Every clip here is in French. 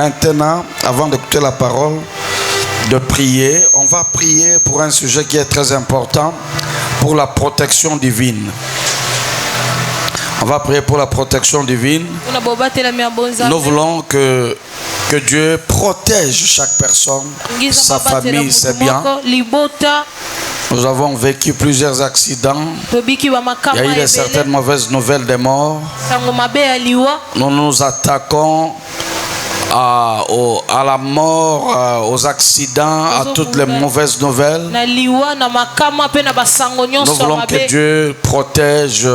maintenant, avant d'écouter la parole, de prier. On va prier pour un sujet qui est très important, pour la protection divine. On va prier pour la protection divine. Nous voulons que Dieu protège chaque personne, sa famille, ses biens. Nous avons vécu plusieurs accidents. Il y a eu de certaines mauvaises nouvelles des morts. Nous nous attaquons à la mort, aux accidents, à toutes les mauvaises nouvelles. Nous voulons que Dieu protège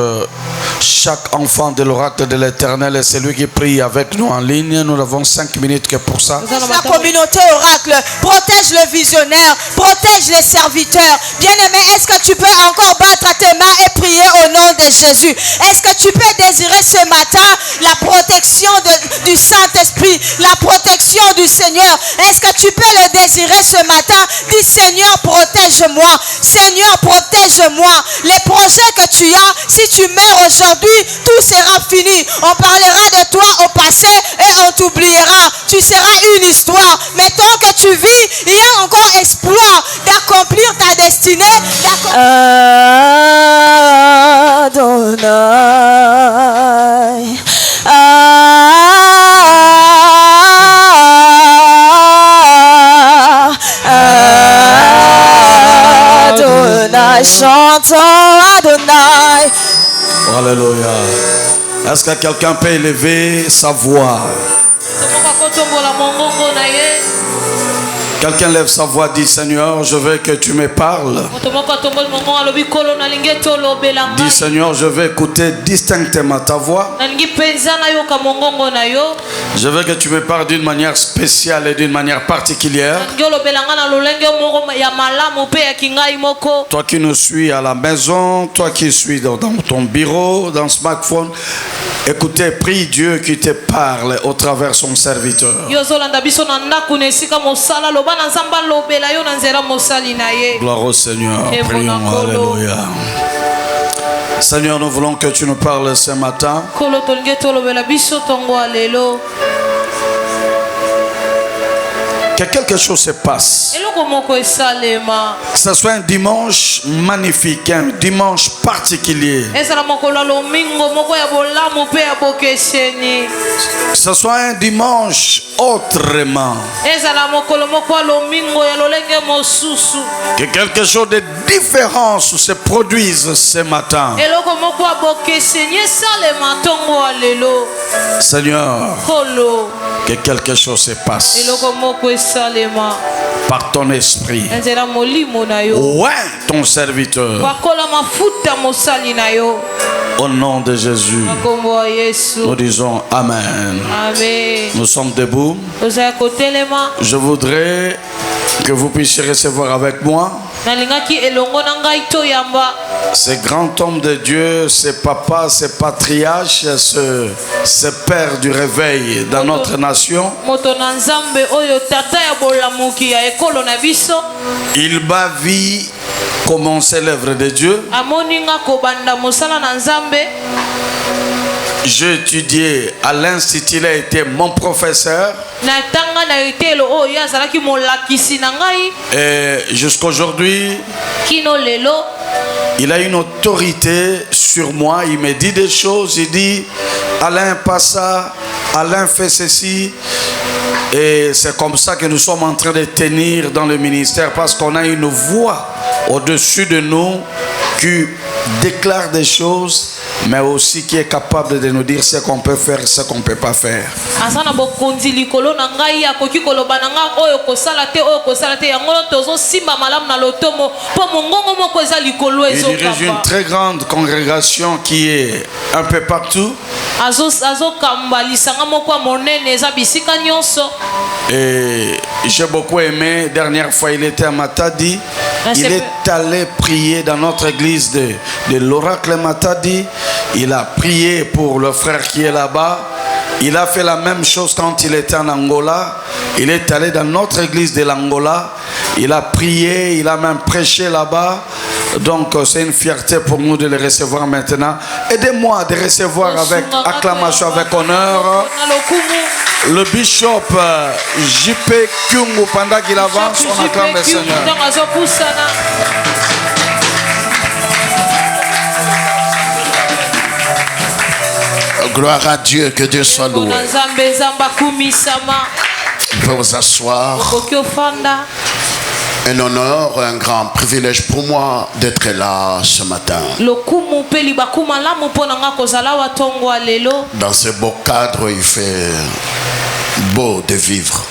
chaque enfant de l'oracle de l'Éternel et celui qui prie avec nous en ligne. Nous avons 5 minutes que pour ça. La communauté oracle protège le visionnaire, protège les serviteurs. Bien-aimé, est-ce que tu peux encore battre tes mains et prier au nom de Jésus? Est-ce que tu peux désirer ce matin la protection du Saint-Esprit, la protection du Seigneur? Est-ce que tu peux le désirer ce matin? Dis Seigneur, protège-moi. Seigneur, protège-moi. Les projets que tu as, si tu meurs aujourd'hui, tout sera fini. On parlera de toi au passé et on t'oubliera. Tu seras une histoire. Mais tant que tu vis, il y a encore espoir d'accomplir ta destinée. Adonai. Adonai, chantons Adonai. Alléluia. Est-ce que quelqu'un peut élever sa voix? Quelqu'un lève sa voix, dit Seigneur, je veux que tu me parles. Dis Seigneur, je veux écouter distinctement ta voix. Je veux que tu me parles d'une manière spéciale et d'une manière particulière. Toi qui nous suis à la maison, toi qui suis dans ton bureau, dans le smartphone, écoutez, prie Dieu qui te parle au travers son serviteur. Gloire au Seigneur. Prions. Alléluia. Seigneur, nous voulons que tu nous parles ce matin. Que quelque chose se passe. Que ce soit un dimanche magnifique, un dimanche particulier. Que ce soit un dimanche autrement. Que quelque chose de différent se produise ce matin. Seigneur, que quelque chose se passe. Par ton esprit. Ouais, ton serviteur. Au nom de Jésus. Nous disons Amen. Nous sommes debout. Je voudrais que vous puissiez recevoir avec moi ce grand homme de Dieu, ce papa, ce patriarche, ce père du réveil dans notre nation. Il m'a vu commencer l'œuvre de Dieu. J'ai étudié à l'Institut, il a été mon professeur. Et jusqu'à aujourd'hui, il a une autorité sur moi. Il me dit des choses. Il dit, Alain passe ça, Alain fait ceci. Et c'est comme ça que nous sommes en train de tenir dans le ministère, parce qu'on a une voix au-dessus de nous qui déclare des choses, mais aussi qui est capable de nous dire ce qu'on peut faire et ce qu'on ne peut pas faire. Il dirige une très grande congrégation qui est un peu partout. Et j'ai beaucoup aimé, dernière fois il était à Matadi, il est allé prier dans notre église de l'oracle Matadi. Il a prié pour le frère qui est là-bas. Il a fait la même chose quand il était en Angola. Il est allé dans notre église de l'Angola. Il a prié, il a même prêché là-bas. Donc c'est une fierté pour nous de les recevoir maintenant. Aidez-moi de recevoir avec acclamation, avec honneur le bishop J.P. Kyungu. Pendant qu'il avance, on acclame le Seigneur. Gloire à Dieu, que Dieu soit loué. Vous pouvez vous asseoir. Un honneur, un grand privilège pour moi d'être là ce matin. Dans ce beau cadre, il fait beau de vivre.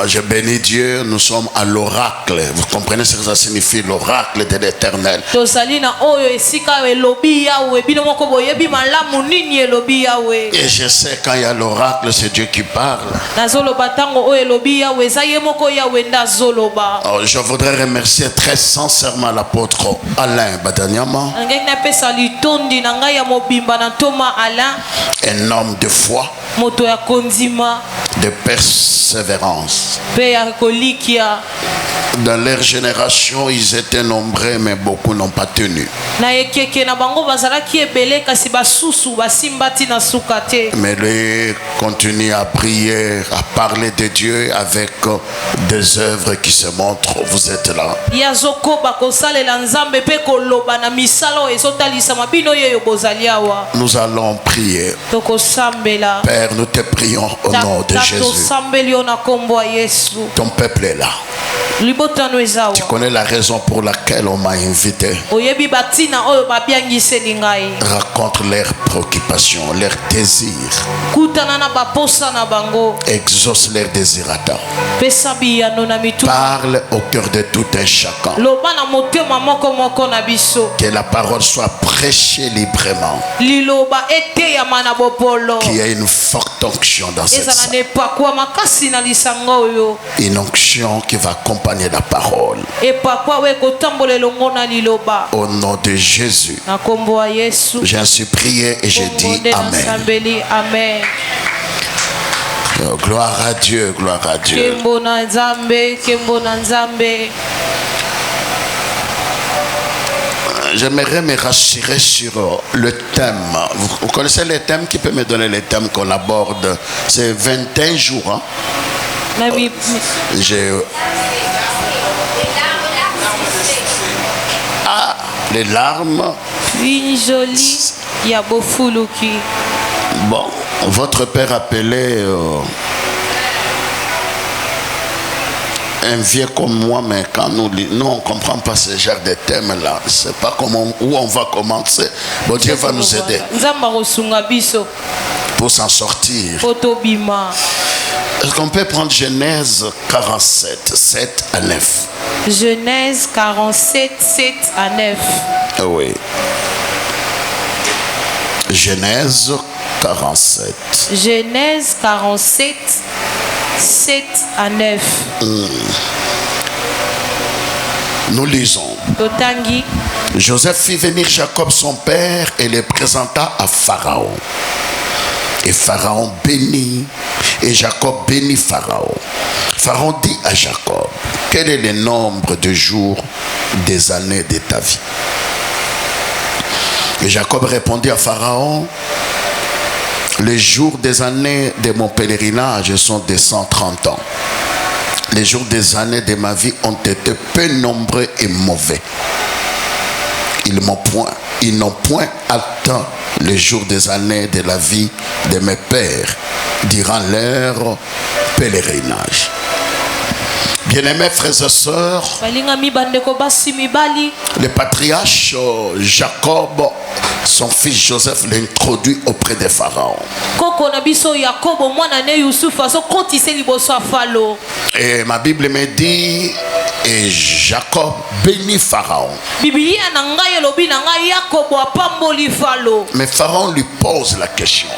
Je bénis Dieu, nous sommes à l'oracle. Vous comprenez ce que ça signifie, l'oracle de l'Éternel. Et je sais quand il y a l'oracle, c'est Dieu qui parle. Je voudrais remercier très sincèrement l'apôtre Alain Badanyama, un homme de foi, de persévérance. Dans leur génération, ils étaient nombreux, mais beaucoup n'ont pas tenu. Mais lui continue à prier, à parler de Dieu avec des œuvres qui se montrent. Vous êtes là. Nous allons prier. Père, nous te prions au nom de Jésus. Ton peuple est là. Tu connais la raison pour laquelle on m'a invité. Raconte leurs préoccupations, leurs désirs. Exauce leurs désirata. Parle au cœur de tout un chacun. Que la parole soit prêchée librement. Qu'il y ait une forte onction dans cette salle. Une onction qui va accompagner la parole. Au nom de Jésus, j'ai ainsi prié et j'ai dit Amen. Gloire à Dieu, gloire à Dieu. J'aimerais me rassurer sur le thème. Vous connaissez les thèmes? Qui peut me donner les thèmes qu'on aborde? C'est 21 jours. Hein? Les larmes. Une jolie Yabofuluki. Bon, votre père appelait un vieux comme moi, mais quand nous on ne comprend pas ce genre de thèmes-là. Je ne sais pas où on va commencer. Bon, Dieu va nous aider pour s'en sortir. Est-ce qu'on peut prendre Genèse 47, 7 à 9? Genèse 47, 7 à 9. Oui. Genèse 47. Genèse 47, 7 à 9. Nous lisons. Totangi. Joseph fit venir Jacob son père et le présenta à Pharaon. Et Pharaon bénit, et Jacob bénit Pharaon. Pharaon dit à Jacob: quel est le nombre de jours des années de ta vie? Et Jacob répondit à Pharaon: les jours des années de mon pèlerinage sont de 130 ans. Les jours des années de ma vie ont été peu nombreux et mauvais. Ils n'ont point atteint les jours des années de la vie de mes pères durant leur pèlerinage. Bien-aimés frères et sœurs, le patriarche Jacob, son fils Joseph, l'introduit auprès de Pharaon. Et ma Bible me dit, et Jacob bénit Pharaon. Mais Pharaon lui pose la question: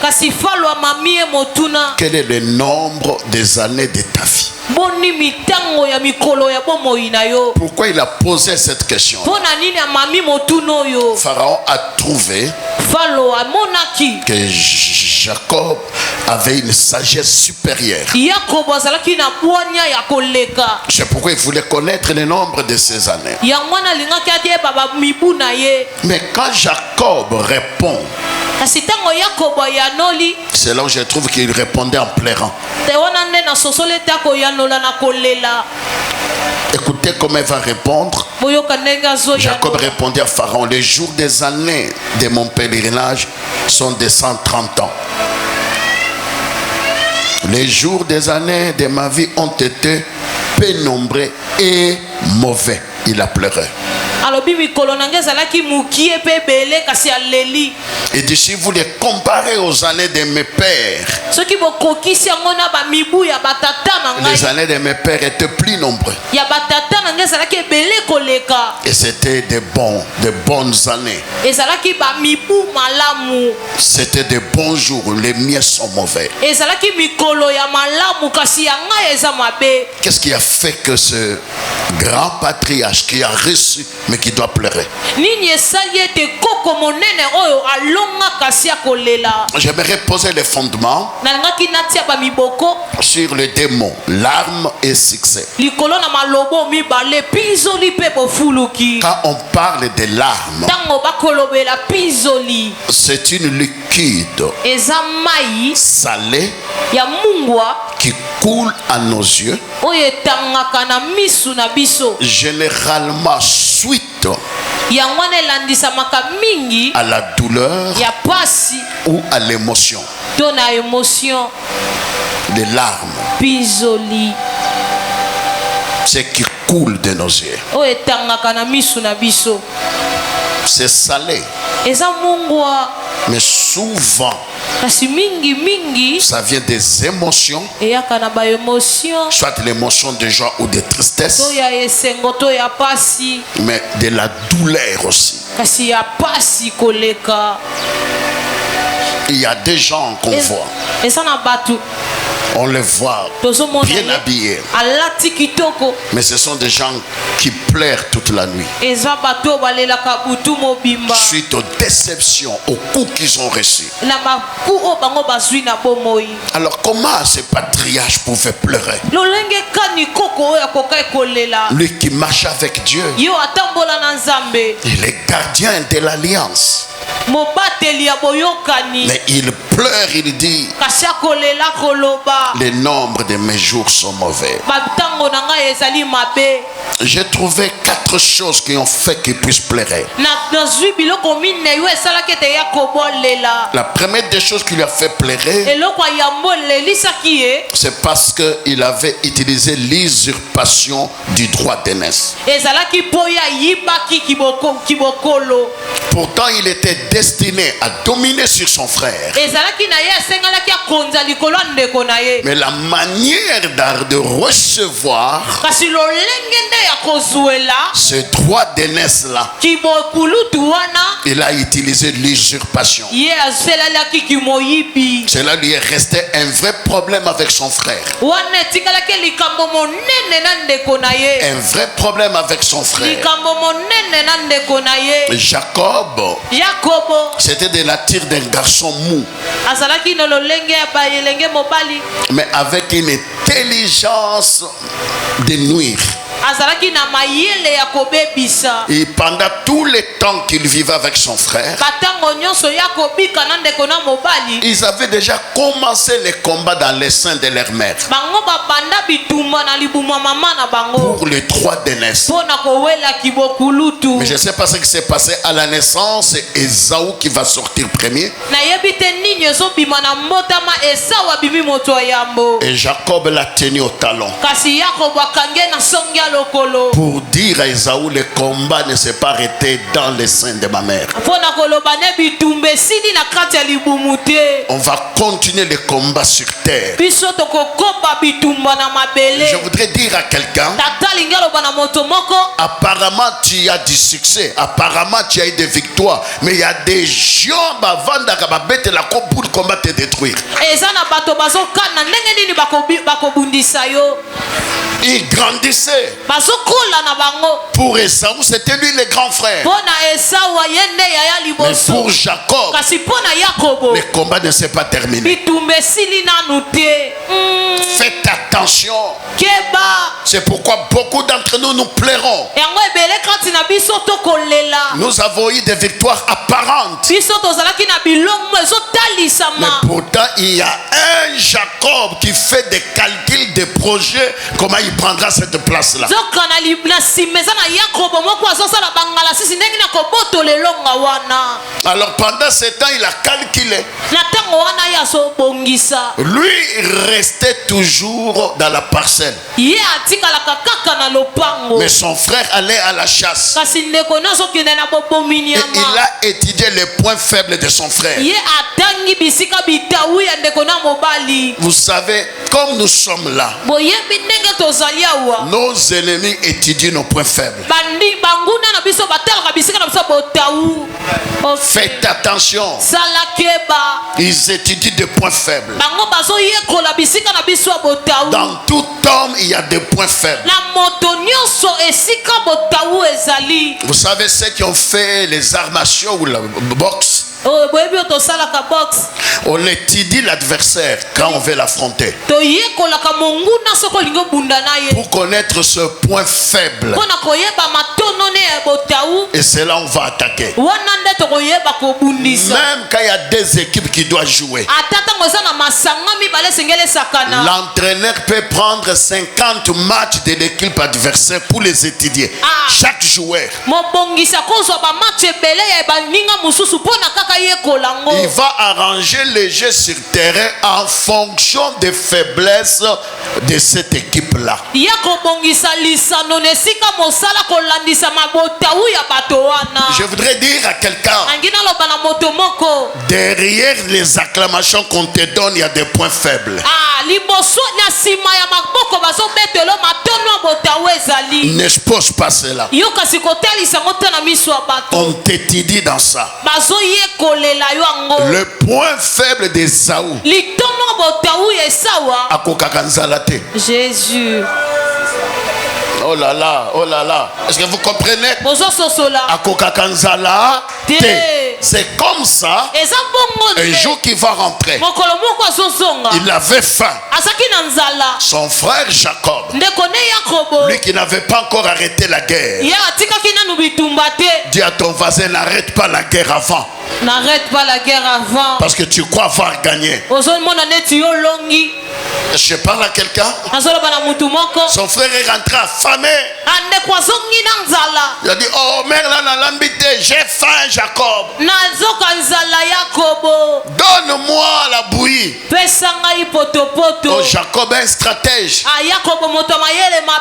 quel est le nombre des années de ta vie? Pourquoi il a posé cette question? Pharaon a trouvé que Jacob avait une sagesse supérieure. C'est pourquoi il voulait connaître le nombre de ses années. Mais quand Jacob répond, c'est là où je trouve qu'il répondait en pleurant. Écoutez comment il va répondre. Jacob répondit à Pharaon: les jours des années de mon pèlerinage sont de 130 ans. Les jours des années de ma vie ont été peu nombreux et mauvais. Il a pleuré. Et dit: si vous les comparez aux années de mes pères, les années de mes pères étaient plus nombreux. Et c'était de bonnes années. C'était de bons jours. Les miens sont mauvais. Qu'est-ce qui a fait que ce grand patriarche qui a reçu mais qui doit pleurer? J'aimerais poser les fondements sur les démons, larmes et succès. Quand on parle de larmes, c'est une liquide salée qui coule à nos yeux, généralement suite à la douleur ou à l'émotion. Les larmes, c'est qui coule de nos yeux. C'est salé, mais souvent ça vient des émotions, soit l'émotion de joie ou de tristesse, mais de la douleur aussi. Il y a des gens qu'on voit, on les voit bien habillés, mais ce sont des gens qui pleurent toute la nuit suite aux déceptions, aux coups qu'ils ont reçus. Alors comment ce patriarche pouvait pleurer? Lui qui marche avec Dieu, il est gardien de l'alliance, mais il pleure, il dit: les nombres de mes jours sont mauvais. J'ai trouvé 4 choses qui ont fait qu'il puisse pleurer. La première des choses qui lui a fait pleurer, c'est parce qu'il avait utilisé l'usurpation du droit d'aînesse. Pourtant il était destiné à dominer sur son frère, mais la manière de recevoir ce droit d'aînesse là, il a utilisé l'usurpation. Cela lui est resté un vrai problème avec son frère. Un vrai problème avec son frère. Jacob, c'était de la nature d'un garçon mou, mais avec une intelligence de nuire. Et pendant tout le temps qu'il vivait avec son frère, ils avaient déjà commencé les combats dans les seins de leur mère pour les droits d'aînesse. Mais je ne sais pas ce qui s'est passé à la naissance. C'est Ésaü qui va sortir premier, et Jacob l'a tenu au talon pour dire à Ésaü: le combat ne s'est pas arrêté dans les seins de ma mère. On va continuer le combat sur terre. Je voudrais dire à quelqu'un: apparemment tu as du succès, apparemment tu as eu des victoires, mais il y a des gens qui la pour le combat te détruire. Il grandissait. Pour Esaü, c'était lui le grand frère. Mais pour Jacob, le combat ne s'est pas terminé. Faites attention. C'est pourquoi beaucoup d'entre nous nous plairons. Nous avons eu des victoires apparentes. Mais pourtant, il y a un Jacob qui fait des calculs, des projets, comment il prendra cette place-là. Alors pendant ce temps, il a calculé. Lui restait toujours dans la parcelle. Mais son frère allait à la chasse. Et il a étudié les points faibles de son frère. Vous savez, comme nous sommes là, nos ennemis étudient nos points faibles. Faites attention. Ils étudient des points faibles. Dans tout homme, il y a des points faibles. Vous savez ceux qui ont fait les arts martiaux ou la boxe, on étudie l'adversaire quand on veut l'affronter pour connaître ce point faible. Et c'est là on va attaquer. Même quand il y a des équipes qui doivent jouer, l'entraîneur peut prendre 50 matchs de l'équipe adversaire pour les étudier. Chaque joueur, il va arranger les jeux sur terrain en fonction des faiblesses de cette équipe-là. Je voudrais dire à quelqu'un, derrière les acclamations qu'on te donne, il y a des points faibles. N'expose pas cela. On t'étudie dans ça. Le point faible d'Esaü, Jésus. Oh là là, oh là là. Est-ce que vous comprenez? C'est comme ça. Un jour qu'il va rentrer, il avait faim. Son frère Jacob, lui qui n'avait pas encore arrêté la guerre, dit à ton voisin, n'arrête pas la guerre avant. N'arrête pas la guerre avant. Parce que tu crois avoir gagné. Je parle à quelqu'un. Son frère est rentré affamé. Il a dit, oh mère là, j'ai faim Jacob. Donne-moi la bouillie. Oh, Jacob est un stratège.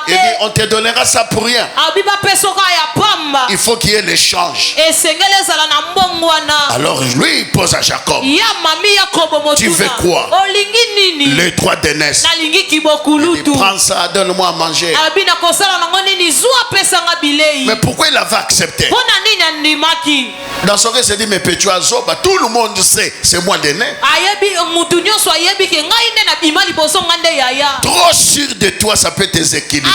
Il dit, on te donnera ça pour rien. Il faut qu'il y ait l'échange. Alors lui il pose à Jacob, tu veux quoi? Les droits d'aînesse. Il dit, prends ça, donne-moi à manger. Mais pourquoi il avait accepté? Dans son cas il s'est dit, mais tu as Zoba, tout le monde sait, c'est moi l'aîné. Trop sûr de toi, ça peut te déséquilibrer.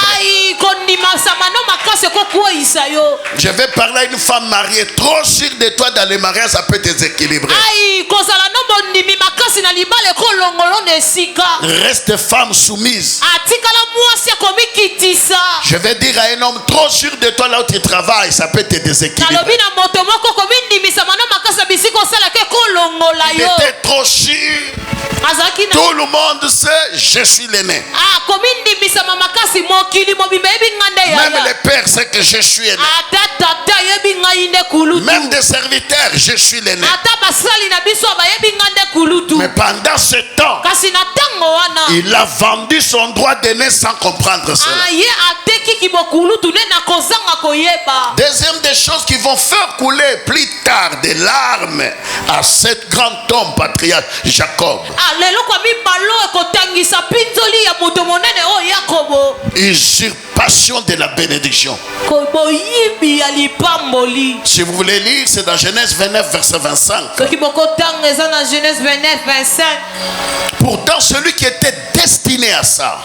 Je vais parler à une femme mariée, trop sûr de toi dans les mariages, ça peut te déséquilibrer. Reste femme soumise. Je vais dire à un homme, trop sûr de toi là où tu travailles, ça peut te déséquilibrer. Il était trop sûr. Tout le monde sait, je suis l'aîné. Même les pères savent que je suis l'aîné. Même des serviteurs, je suis l'aîné. Mais pendant ce temps, il a vendu son droit d'aîné sans comprendre cela. Deuxième des choses qui vont faire couler plus tard des larmes à cet grand homme patriarche Jacob. Usurpation de la bénédiction. Si vous voulez lire, c'est dans Genèse 29 verset 25. pourtant celui qui était destiné à ça.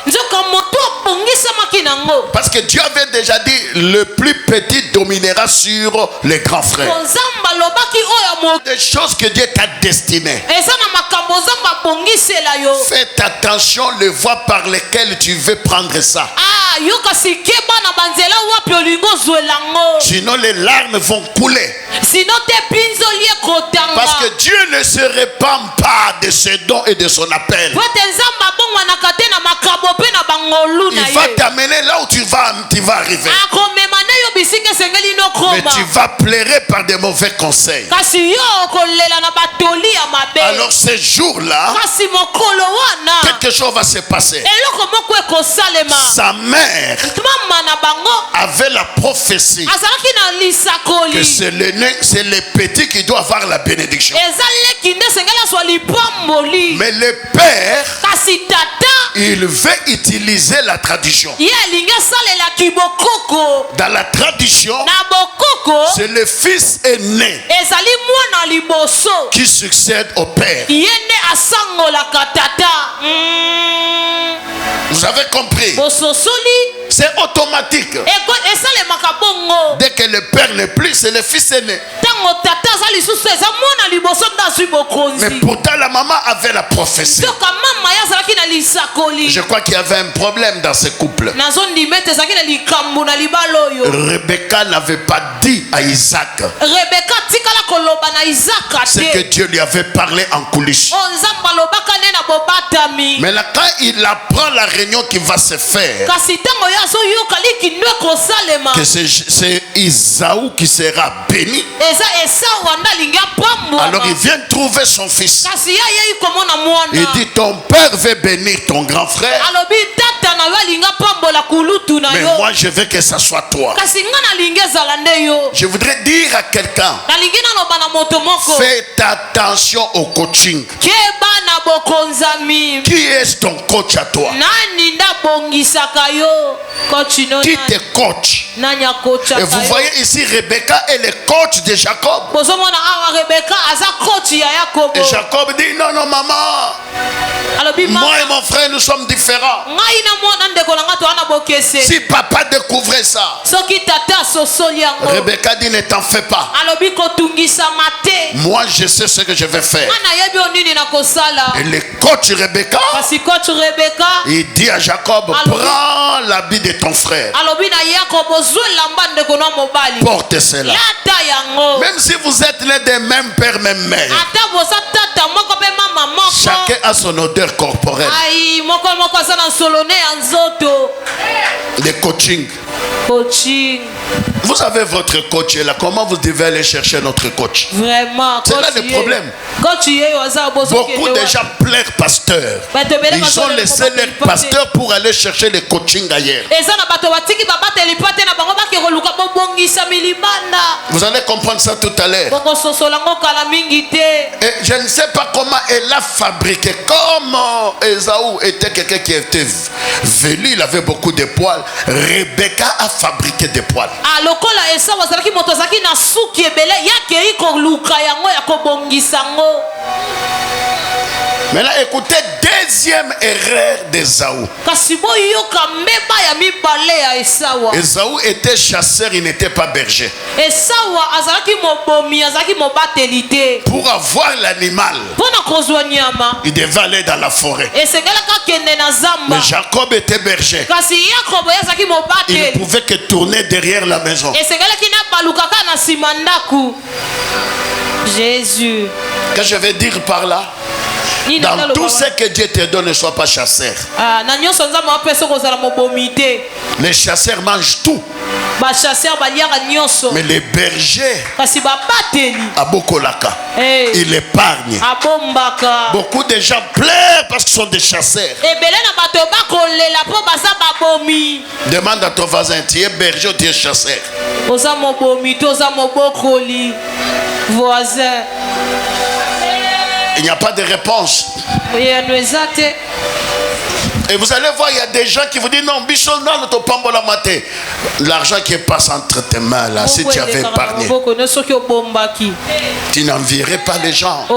Parce que Dieu avait déjà dit, le plus petit dominera sur les grands frères. Des choses que Dieu t'a destinées. Faites attention les voies par lesquelles tu veux prendre ça. Sinon les larmes vont couler. Parce que Dieu ne se répand pas de ses dons et de son appel. Il va t'amener là où tu vas arriver. Mais tu vas pleurer par des mauvais conseils. Alors ces jours-là, quelque chose va se passer. Sa mère avait la prophétie que c'est le petit qui doit avoir la bénédiction. Mais le père, il veut utiliser la tradition. Dans la tradition, c'est le fils aîné qui succède au père. Vous avez compris? C'est automatique. Dès que le père n'est plus, c'est le fils aîné. Mais pourtant la maman avait la prophétie. Je crois qu'il y avait un problème dans ce couple. Rebecca n'avait pas dit à Isaac ce que Dieu lui avait parlé en coulisses. Mais là, quand il apprend la réunion qui va se faire, que c'est Isaou qui sera béni, alors il vient trouver son fils. Il dit, ton père veut bénir ton grand frère, mais moi je veux que ça soit toi. Je voudrais dire à quelqu'un, faites attention au coaching. Qui est ton coach à toi? Qui te coach? Et vous voyez ici, Rebecca est le coach de Jacob. Et Jacob dit, non, non, maman, moi et mon frère, nous sommes différents. Si papa découvrait ça, Rebecca dit, ne t'en fais pas. Moi, je sais ce que je vais faire. Et le coach Rebecca, il dit à Jacob, prends l'habit de ton frère, porte cela. Même si vous êtes nés des mêmes pères, même mères, chacun a son odeur corporelle. Le coaching. Vous avez votre coach là. Comment vous devez aller chercher notre coach? Vraiment. C'est là le problème. Beaucoup de gens pleurent pasteurs. Ils ont laissé leur pasteur pour aller chercher le coaching ailleurs. Vous allez comprendre ça tout à l'heure. Et je ne sais pas comment elle a fabriqué. Comme Esaü était quelqu'un qui était velu, il avait beaucoup de poils. Rebecca a fabriqué des poils. Maintenant, écoutez, deuxième erreur d'Esaü. Esaü était chasseur, il n'était pas berger. Pour avoir l'animal, il devait aller dans la forêt. Mais Jacob était berger. Il ne pouvait que tourner derrière la maison. Jésus. Qu'est-ce que je vais dire par là? Dans tout ce que Dieu te donne, ne sois pas chasseur. Les chasseurs mangent tout. Mais les bergers, Abokolaka, ils épargnent. Beaucoup de gens pleurent parce qu'ils sont des chasseurs. Demande à ton voisin, tu es berger ou tu es chasseur? Voisin. Il n'y a pas de réponse. Et vous allez voir, il y a des gens qui vous disent non, bichon, non, ne te pambola maté. L'argent qui passe entre tes mains là, si tu avais épargné, tu n'envierais pas les gens.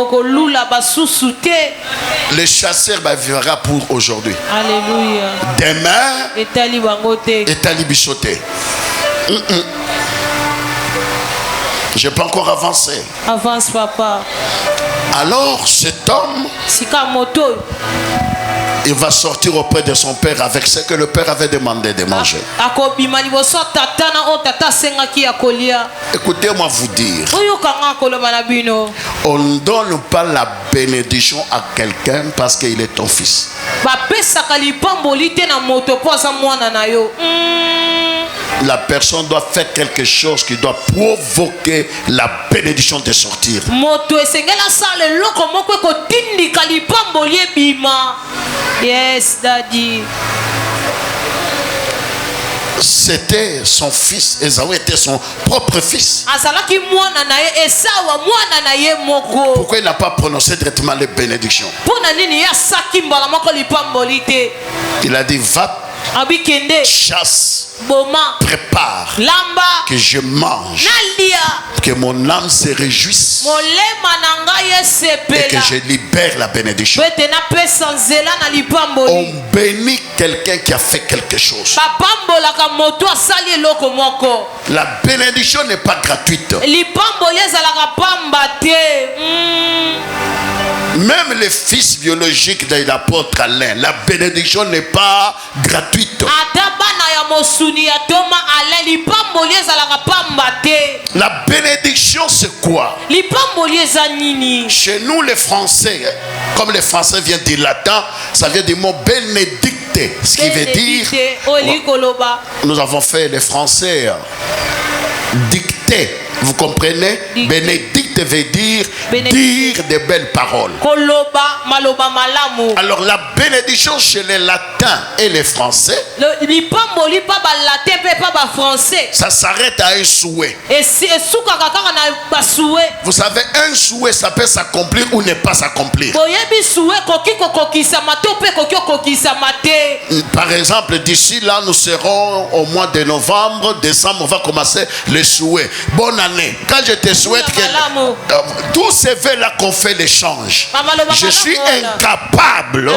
Le chasseur verra pour aujourd'hui. Alléluia. Demain, Etali bichoté. Je n'ai pas encore avancé. Avance, papa. Alors cet homme, il va sortir auprès de son père avec ce que le père avait demandé de manger. Écoutez-moi vous dire, on ne donne pas la bénédiction à quelqu'un parce qu'il est ton fils. La personne doit faire quelque chose qui doit provoquer la bénédiction de sortir. Yes, daddy. C'était son fils. Esaü était son propre fils. Pourquoi il n'a pas prononcé directement les bénédictions? Il a dit va, chasse, prépare, que je mange, que mon âme se réjouisse et que je libère la bénédiction. On bénit quelqu'un qui a fait quelque chose. La bénédiction n'est pas gratuite. Même les fils biologiques de l'apôtre Alain, la bénédiction n'est pas gratuite. La bénédiction c'est quoi? Chez nous les Français, comme les Français viennent du latin, ça vient du mot bénédicte, ce qui veut dire, nous avons fait les Français dicter. Vous comprenez? Bénédicte veut dire dire de belles paroles. Alors la bénédiction chez les latins et les français, ça s'arrête à un souhait. Vous savez, un souhait ça peut s'accomplir ou ne pas s'accomplir. Par exemple, d'ici là nous serons au mois de novembre, décembre, on va commencer les souhaits. Bonne année. Quand je te souhaite que tous ces vœux-là qu'on fait l'échange, je suis incapable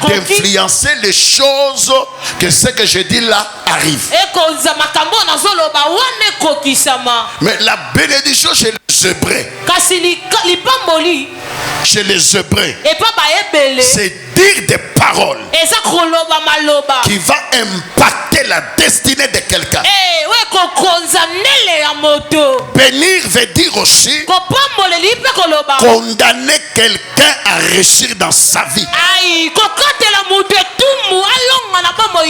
d'influencer les choses que ce que je dis là arrive. Mais la bénédiction chez les Hébreux, c'est dire des paroles qui va impacter la destinée de quelqu'un. Bénir veut dire aussi condamner quelqu'un à réussir dans sa vie.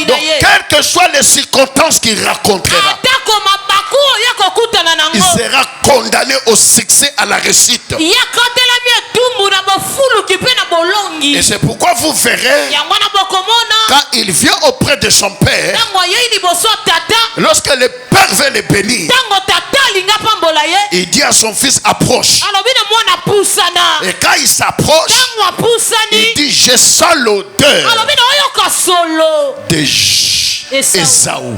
Donc, quelles que soient les circonstances qu'il racontera, il sera condamné au succès, à la réussite. Et c'est pourquoi vous verrez, quand il vient auprès de son père, lorsque le père veut le bénir, il dit à son fils approche. Et quand il s'approche, il dit je sens l'odeur de Esaü.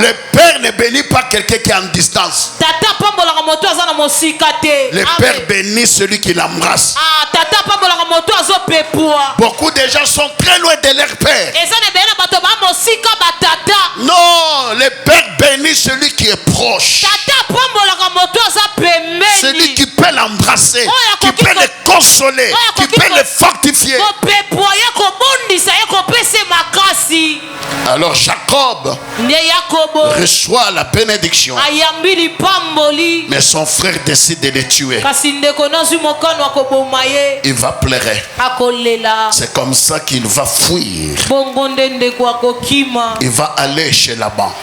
Le père ne bénit pas quelqu'un qui est en distance. Le père bénit celui qui l'embrasse. Beaucoup de gens sont très loin de leur père. Non, le père bénit celui qui est proche. Celui qui peut l'embrasser, qui peut le consoler, qui peut le fortifier. Alors Jacob reçoit la bénédiction, mais son frère décide de le tuer. Il va pleurer. C'est comme ça qu'il va fuir. Il va aller chez Laban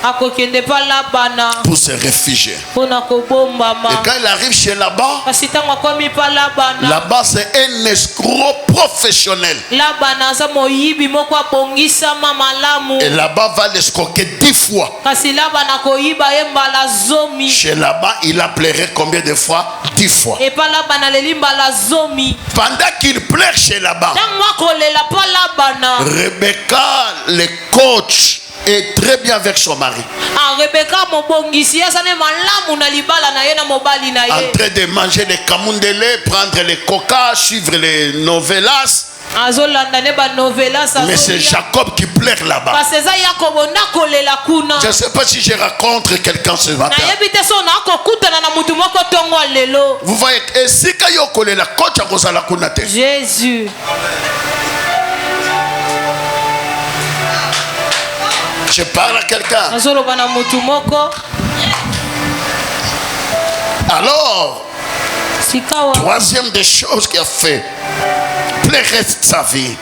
pour se réfugier. Et quand il arrive chez Laban, Laban c'est un escroc professionnel. Et Laban va l'escroquer 10 fois. Chez Laban, il a pleuré combien de fois? 10 fois. Et pas là-bas, na lelimba la zomi. Pendant qu'il pleure chez Laban, Labana. Rebecca, le coach, est très bien avec son mari. Rebecca, mon bongisi, ça n'est malamu na libala na yena mobali na En ye. train de manger les camundele, prendre les coca, suivre les novelas. Mais c'est Jacob qui pleure là-bas. Je ne sais pas si je rencontre quelqu'un ce matin. Vous voyez, et si la coach a la kunate. Jésus. Je parle à quelqu'un. Alors, troisième des choses qu'il a fait, pleurer sa vie.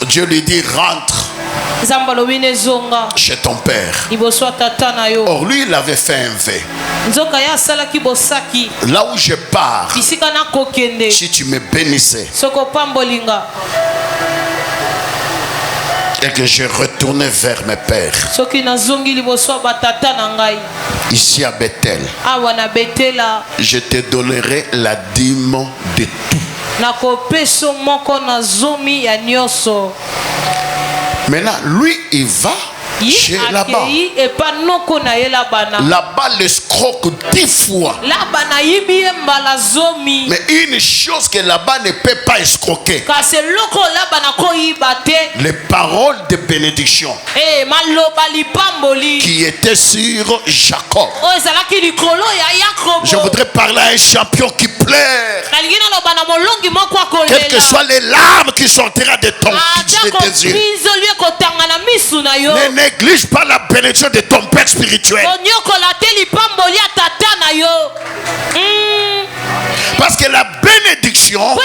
Dieu lui dit rentre chez ton père. Or lui il avait fait un vœu. Là où je pars, si tu me bénissais et que je retournais vers mes pères ici à Bethel, je te donnerai la dîme de tout. Maintenant, lui, il va chez Laban. Là-bas, l'escroque 10 fois. Mais une chose que Laban ne peut pas escroquer, les paroles de bénédiction qui étaient sur Jacob. Je voudrais parler à un champion qui pleure. Quelles que soient les larmes qui sortiront de tes yeux, ne néglige pas la bénédiction de ton père spirituel. Parce que la bénédiction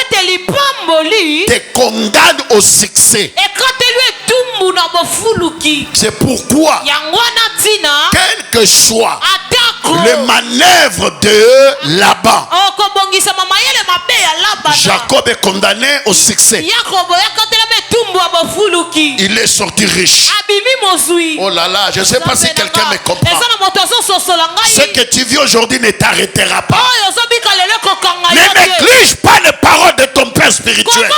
te condamne au succès. C'est pourquoi, quel que soit le manœuvre de Laban, Jacob est condamné au succès. Il est sorti riche. Oh là là, je ne sais pas si quelqu'un me comprend. Ce que tu vis aujourd'hui ne t'arrêtera pas. Ne néglige pas les paroles de ton père spirituel.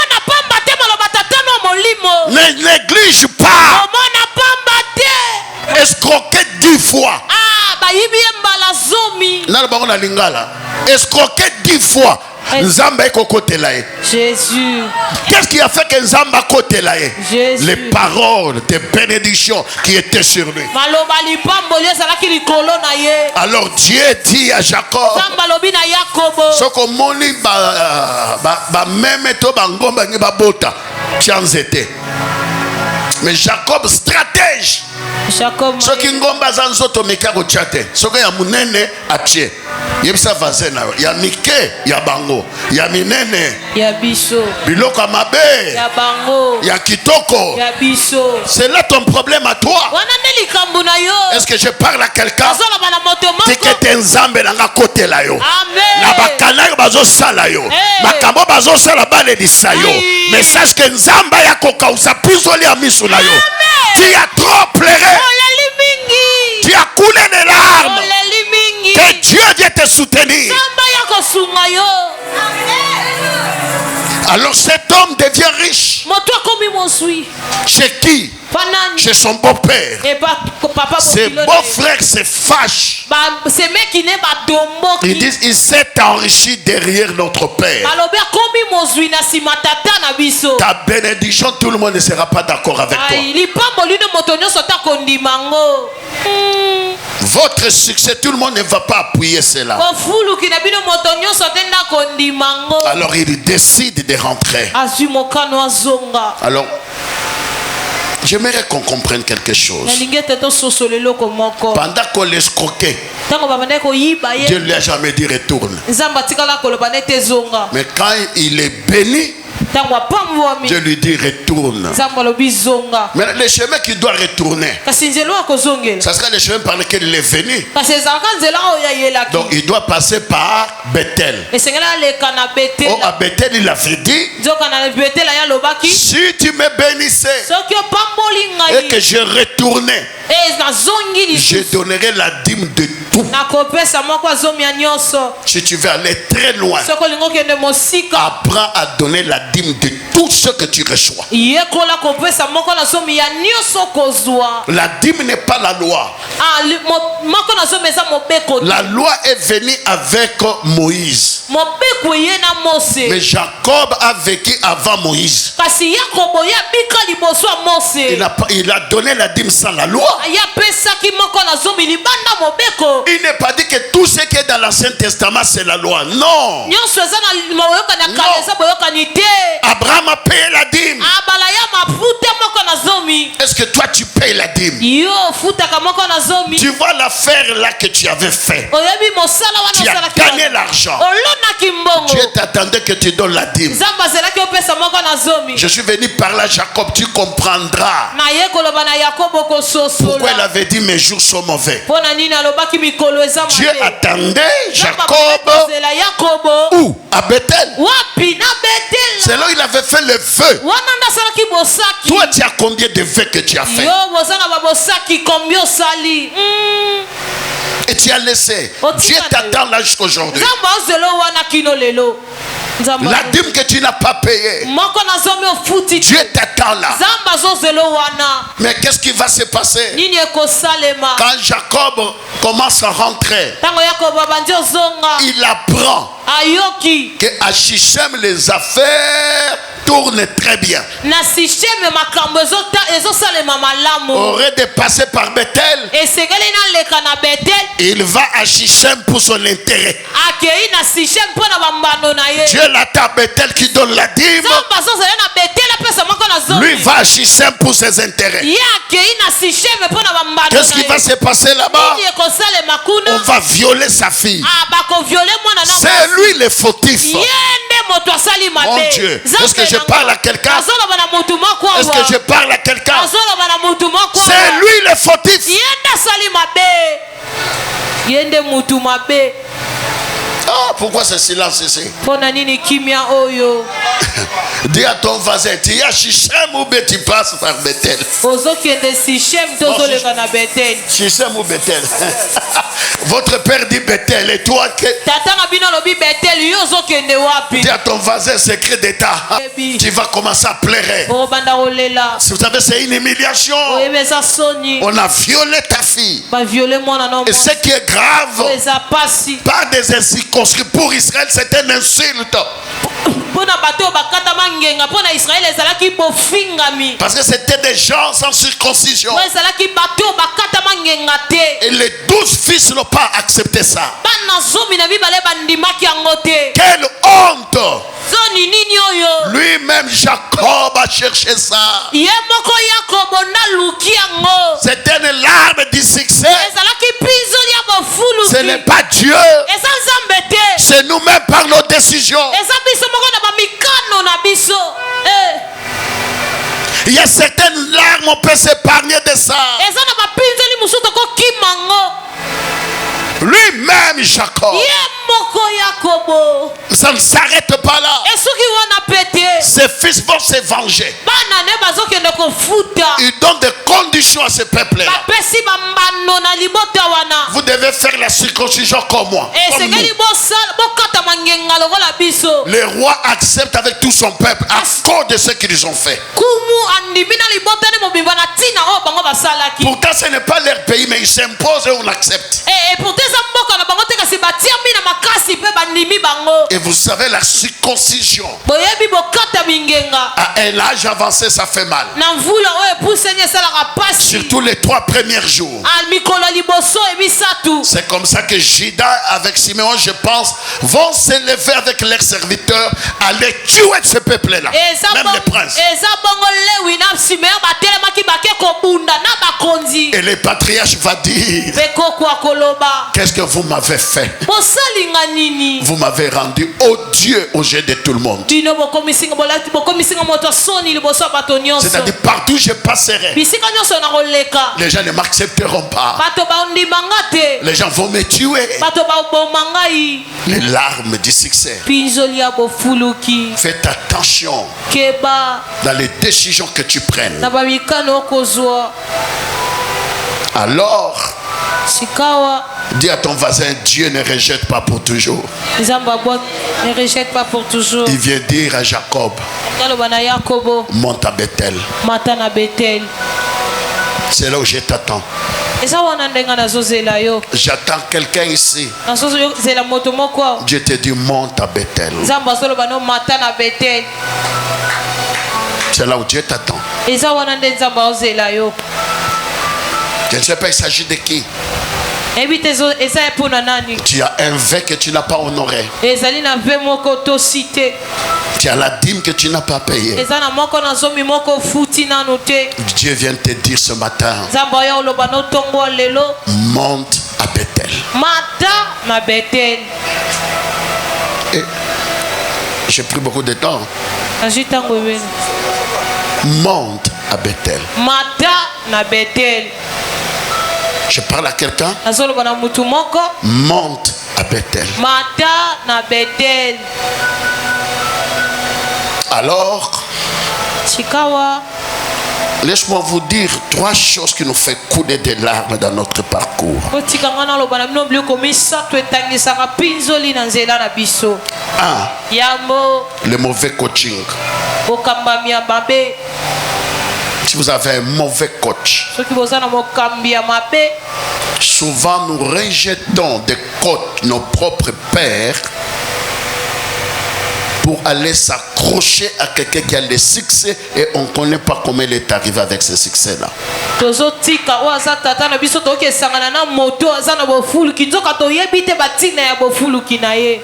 Ne néglige pas. Escroquer 10 fois. Escroquer 10 fois. Jésus. Qu'est-ce qui a fait que Nzamba côté là? Les paroles de bénédiction qui étaient sur lui. Alors Dieu dit à Jacob, mais Jacob stratège. Ce qui ngomba zanzoto mekako chate. Ce que ya munene atie. Yebisa vazena. Ya mike ya bango. Ya minene. Ya biso. Biloko mabe. Ya bango. Ya kitoko. Ya biso. C'est là ton problème à toi. Est-ce que je parle à quelqu'un? C'est que t'es nzambe nanga kote la yo. Amen. Na bakana yo bazo sala yo. Makambo bazo sala bale disa yo. Mais sache que nzamba ya koka usapizoli ya misu na yo. Tu as trop pleuré. Tu as coulé des larmes. Que Dieu vient te soutenir. Alors cet homme devient riche. Chez qui? Chez son beau-père. Ses beaux-frères se fâchent. Ils disent, il s'est enrichi derrière notre père. Ta bénédiction, tout le monde ne sera pas d'accord avec toi. Votre succès, tout le monde ne va pas appuyer cela. Alors il décide de rentrer. Alors, j'aimerais qu'on comprenne quelque chose. Pendant qu'on l'escroquait, Dieu ne lui a jamais dit retourne. Mais quand il est béni, Dieu lui dit retourne. Mais le chemin qu'il doit retourner, ça sera le chemin par lequel il est venu. Donc il doit passer par Bethel. Oh, à Bethel, il a dit, si tu me bénissais et que je retournais, je donnerai la dîme de tout. nakopesa moko azomia nyonso. Si tu veux aller très loin, Soko lingo kende mosika. apprends à donner la dîme de tout ce que tu reçois. Yekola kopesa moko nazomia nyonso kozwa. La dîme n'est pas la loi. Ah, moko nazomesa mobeko. La loi est venue avec Moïse. Mobeko ye na Mose. Mais Jacob a vécu avant Moïse. Kasi Yakobo ya bika liboso ya Mose. Il a donné la dîme sans la loi. Ya pesa ki moko nazomi libanda mobeko. Il n'est pas dit que tout ce qui est dans l'Ancien Testament c'est la loi. Non. Nyonso eza na mayoka na kalesa boyoka ni te. Abraham a payé la dîme. Abala ya mafuta moko nazomi. Est-ce que toi tu payes la dîme? Yo futa ka moko nazomi. Tu vois l'affaire là que tu avais fait. Oyebi mosala wana Tu as sala gagné l'argent. Olona kimbongo. Dieu t'attendait que tu donnes la dîme. Zamba zela ki opesa moko nazomi. Je suis venu par là, Jacob, tu comprendras Na ye koloba na Yakobo ko sosola. pourquoi il avait dit mes jours sont mauvais. Pona nini alobaki mikolo eza mabe. Dieu attendait Jacob zela Yakobo. où? À Bethel. Wapi na Bethel. C'est là où il avait fait le vœu. Wana ndasala ki bosaki. Toi, tu as combien de vœux que tu as fait? Yo bosana ba bosaki combien sali. Et tu as laissé. Dieu t'attend là jusqu'aujourd'hui. Zamba zelo wana kino lelo. Zamba. La dîme que tu n'as pas payée, Moko nazomi ofuti. Dieu t'attend là. Zamba zo zelo wana. Mais qu'est-ce qui va se passer Nini ekosalema. quand Jacob commence à rentrer? Tango Yakobo bandi ozonga. Il apprend Ayoki. que à Shichem les affaires tournent très bien. Na système makambo ezosalema malamu. Aurait de passer par Bethel. Esengeli na leka na Bethel. Il va à Shichem pour son intérêt. Akei na système pona bambano na ye. Dieu l'attend à Bethel qui donne la dîme. Zamba zo zela na Bethel pesa moko na zo. Lui va à Shichem pour ses intérêts. Ya akei na système pona bambano na ye. Qu'est-ce qui va se passer là-bas? Nini ekosalema kuna. On va violer sa fille. Ah bako violer mwana na. C'est lui le fautif. Yende moto asali mabe. Mon Dieu, est-ce que je parle à quelqu'un? Azoloba na mutu moko. Est-ce que je parle à quelqu'un? Azoloba na mutu moko. C'est lui le fautif. Yende asali mabe. Yende mutu mabe. Ah, pourquoi ce silence ici? Pona nini kimia oyo. Dis à ton voisin, tu es à Shichem ou bien tu passes par Bethel? Ozokende Sichem tozoleka na Bethel. Shichem ou Bethel? Votre père dit Bethel et toi que... Tata na bino lobi Bethel yo ozokende wapi? Dis à ton voisin secret d'état. Tu vas commencer à pleurer. O banda olela. Vous savez, c'est une humiliation. Oyebeza soni. On a violé ta fille. Ba violer mwana na Et ce qui est grave, eza pasi. pas des incirconcis. Pour Israël, c'est un insulte. Pona bato bakata mangenga pona Israël ezalaki bofingami. Parce que c'était des gens sans circoncision. Ezalaki bato bakata mangenga te. Et les 12 fils n'ont pas accepté ça. Bana zomi na bibale bandimaki yango te. Quelle honte! Zoni nini oyo? Lui-même, Jacob a cherché ça. Ye moko Yakobo na luki yango. C'est une larme du succès. Ezalaki pizoli ya bofulu. Ce n'est pas Dieu. Eza nzambe te. C'est nous-mêmes par nos décisions. Eza biso moko na bamikano na biso. Il y a certaines larmes, on peut s'épargner de ça. Eza na bapinzoli mususu tokokimango. Lui-même, Jacob. Ye moko Yakobo. Ça ne s'arrête pas là. Esuki wana pete. Ses fils vont se venger. Bana ne bazokende kofuta. Il donne des conditions à ce peuple-là. Bapesi bambano na libota wana. Vous devez faire la circoncision comme moi. Comme nous. Esengeli bokata mangenga lokola biso. Le roi accepte avec tout son peuple à cause de ce qu'ils ont fait. Kumu andimi na libota ne mobimba na tina o bango basalaki. Pourtant, ce n'est pas leur pays, mais ils s'imposent et on accepte. Et pourtant ça mboka na bango te kasi batiami na makasi pe bandimi bango. Et vous savez, la circoncision, Boyebi bokata mingenga. à un âge avancé, ça fait mal. Na mvula oyo pusenye salaka pasi. Surtout les 3 premiers jours. Al mikolo liboso ebisatu. C'est comme ça que Judas, avec Simeon, je pense, vont s'élever avec leurs serviteurs à les tuer de ce peuple-là. Même les princes. Eza bongo lewi na Simeon batelemaki bake kobunda na bakonzi. Et le patriarche va dire, Beko kwa koloba. qu'est-ce que vous m'avez fait? Bosalinga nini? Vous m'avez rendu odieux aux yeux de tout le monde. Dino bokomisinga bolati bokomisinga moto soni liboso bato nyonso. C'est-à-dire, partout je passerai, Bisika nyonso na koleka. les gens ne m'accepteront pas. Bato baondimanga te. Les gens vont me tuer. Bato babomanga yi. Les larmes du succès. Pinzoli ya bofuluki. Faites attention Keba dans les décisions que tu prennes. na bamikano okozwa. Alors, Sikawa. Dis à ton voisin, Dieu ne rejette pas pour toujours. Ne rejette pas pour toujours. Il vient dire à Jacob, monte à Bethel. C'est là où je t'attends. J'attends quelqu'un ici. Dieu te dit, monte à Bethel. C'est là où Dieu t'attend. Je ne sais pas, il s'agit de qui? Tu as un vœu que tu n'as pas honoré. Tu as la dîme que tu n'as pas payée. Dieu vient te dire ce matin, monte à Bethel. Et j'ai pris beaucoup de temps. Monte à Bethel. Je parle à quelqu'un. Monte à Bethel. Alors, laisse-moi vous dire 3 choses qui nous font couler des larmes dans notre parcours. 1. Le mauvais coaching. Si vous avez un mauvais coach, souvent nous rejetons des coachs, nos propres pères, pour aller s'accrocher à quelqu'un qui a le succès et on ne connaît pas comment il est arrivé avec ce succès-là.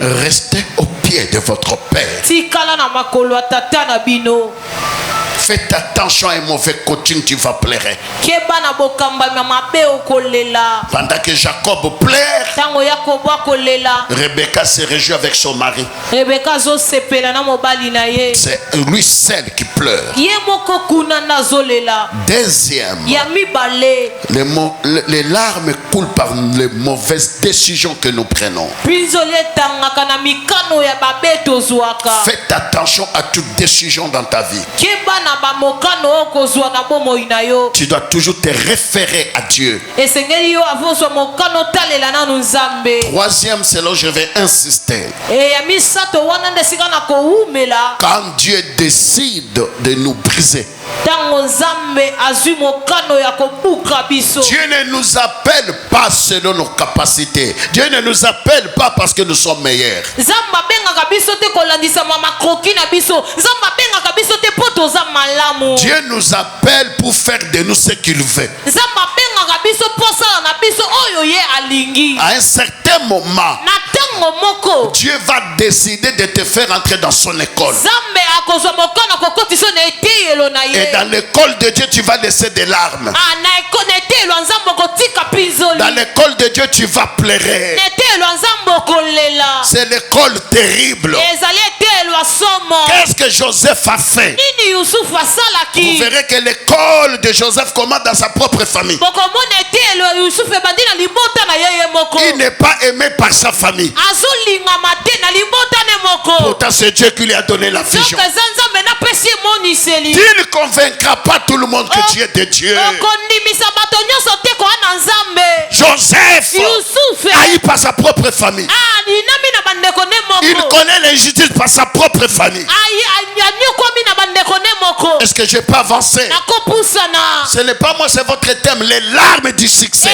Restez au pied de votre père. Faites attention à un mauvais coaching, tu vas pleurer. Pendant que Jacob pleure, Rebecca se réjouit avec son mari. C'est lui seul qui pleure. Deuxième, les larmes coulent par les mauvaises décisions que nous prenons. Faites attention à toute décision dans ta vie. Tu dois toujours te référer à Dieu. Troisième, c'est là où je vais insister. Quand Dieu décide de nous briser, Dieu ne nous appelle pas selon nos capacités. Dieu ne nous appelle pas parce que nous sommes meilleurs. Dieu nous appelle pour faire de nous ce qu'il veut. À un certain moment, Dieu va décider de te faire entrer dans son école. Et dans l'école de Dieu, tu vas laisser des larmes. Dans l'école de Dieu, tu vas pleurer. C'est l'école terrible. Qu'est-ce que Joseph a fait? Vous verrez que l'école de Joseph commence dans sa propre famille. Il n'est pas aimé par sa famille. Pourtant c'est Dieu qui lui a donné la vision. Tu ne convaincras pas tout le monde que tu es de Dieu. Joseph, haï par sa propre famille. Il connaît l'injustice par sa propre famille. Est-ce que je peux avancer? Ce n'est pas moi, c'est votre thème, les larmes du succès.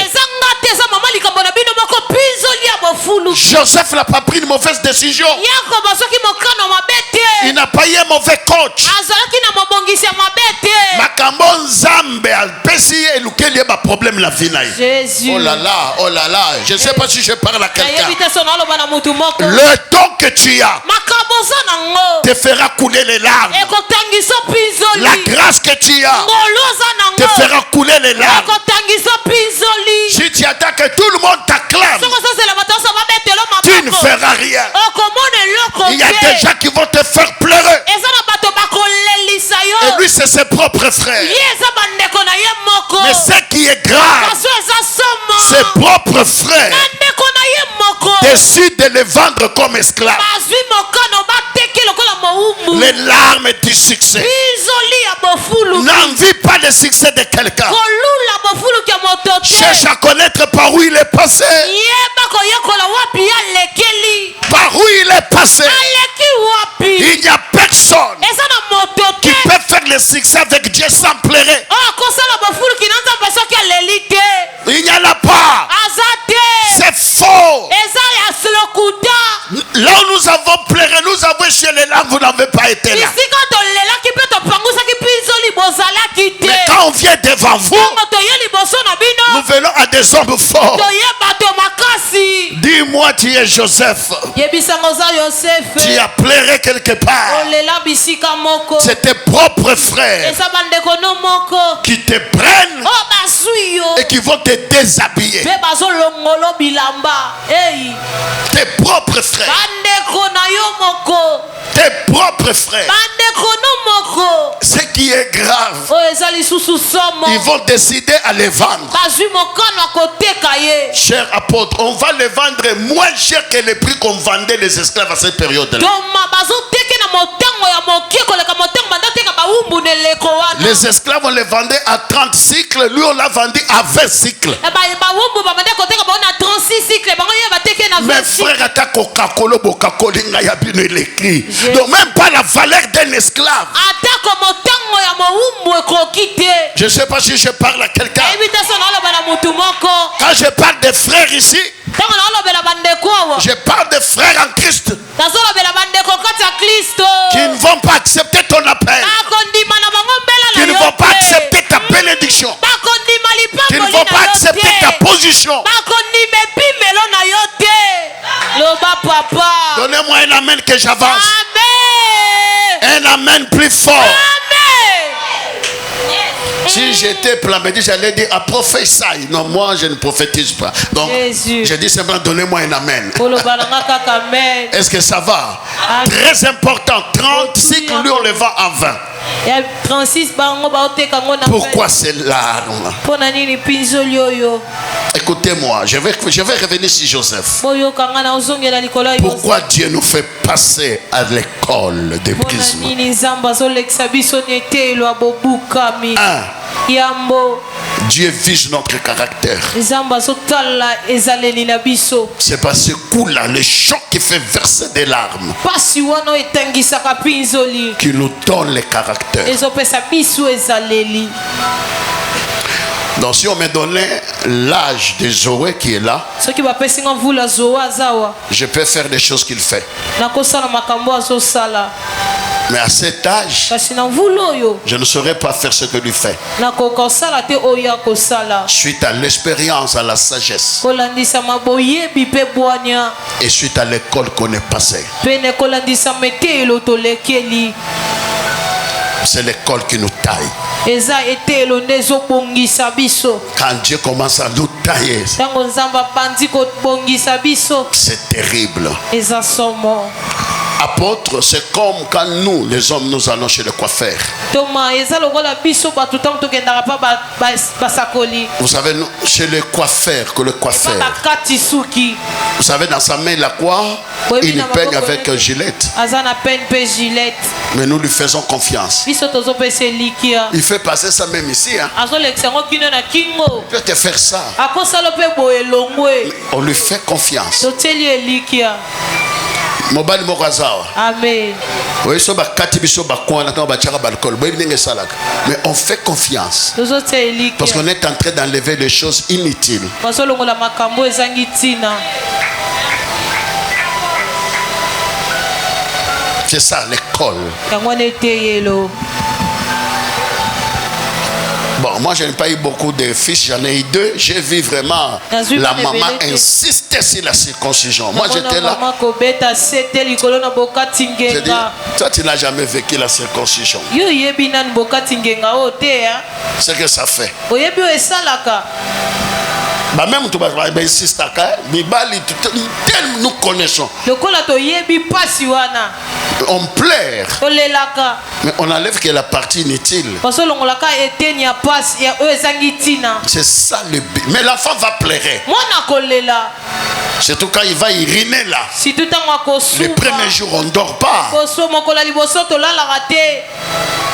Joseph n'a pas pris une mauvaise décision. Il n'a pas eu un mauvais coach. Makambo Nzambe alpesi eluke lié ba problème la vie na ye. Oh là là, je ne sais pas si je parle à quelqu'un. Le don que tu as te fera couler les larmes. La grâce que tu as te fera couler les larmes. Si tu attends que tout le monde t'acclame, tu ne feras rien. Il y a des gens qui vont te faire pleurer. Et lui, c'est ses propres frères. Mais ce qui est grave, ses propres frères décident de les vendre comme esclaves. Les larmes du succès. n'envie pas le succès de quelqu'un. Cherche à connaître par où il est passé. Par où il est passé. Il n'y a personne qui peut faire le succès avec Dieu sans pleurer. Il n'y en a pas. C'est faux. Là où nous avons pleuré, nous avons chez les larmes, vous n'avez pas été là. Mais quand on vient devant vous, nous venons à des hommes forts. Dis-moi, tu es Joseph. Tu as pleuré quelque part. C'est tes propres frères qui te prennent et qui vont te déshabiller. Tes propres frères. Tes propres frères. Ce qui est grave, ils vont décider à les vendre. Cher apôtre, on va les vendre moins cher que les prix qu'on vendait les esclaves à cette période-là. Les esclaves, on les vendait à 30 cycles, lui on l'a vendu à 20 cycles. Mes frères, donc même pas la valeur d'un esclave. Je ne sais pas si je parle à quelqu'un. Quand je parle des frères ici, je parle des frères en Christ qui ne vont pas accepter ton appel, qui ne vont pas accepter ta bénédiction, qui ne vont pas accepter ta position. Donnez-moi un amen que j'avance. Un amen plus fort. Si j'étais plambédé, j'allais dire à prophétie. Non, moi je ne prophétise pas. Donc, je dis simplement donnez-moi un amen. Est-ce que ça va? Très important. 30 cycles, lui on les vend à 20. Pourquoi c'est larmes? Écoutez-moi, je vais revenir sur Joseph. Pourquoi Dieu nous fait passer à l'école des prismes? Dieu vise notre caractère. C'est parce que coup-là, le choc qui fait verser des larmes, qui nous donne le caractère. Donc si on me donnait l'âge de Zoé qui est là, je peux faire des choses qu'il fait. Mais à cet âge, je ne saurais pas faire ce que lui fait. Suite à l'expérience, à la sagesse, et suite à l'école qu'on est passé. C'est l'école qui nous taille. Quand Dieu commence à nous tailler, c'est terrible. Apôtre, c'est comme quand nous, les hommes, nous allons chez le coiffeur. Vous savez, chez le coiffeur, que le coiffeur, vous savez, dans sa main, il a quoi? Il peigne avec un gilet. Mais nous lui faisons confiance. Il fait passer ça même ici. Hein. Il peut te faire ça. On lui fait confiance. Mobile Morazawa. Amen. Mais on fait confiance. Parce qu'on est en train d'enlever des choses inutiles. C'est ça l'école. Bon, moi je n'ai pas eu beaucoup de fils, j'en ai eu 2. J'ai vu vraiment la maman insister sur la circoncision. Moi j'étais là. J'ai dit, toi tu n'as jamais vécu la circoncision. C'est que ça fait. Bah même tu vas insister, nous connaissons. On pleure. Mais on enlève que la partie inutile. C'est ça le but. Mais l'enfant va pleurer. Surtout quand il va uriner là. Le premier jour on ne dort pas.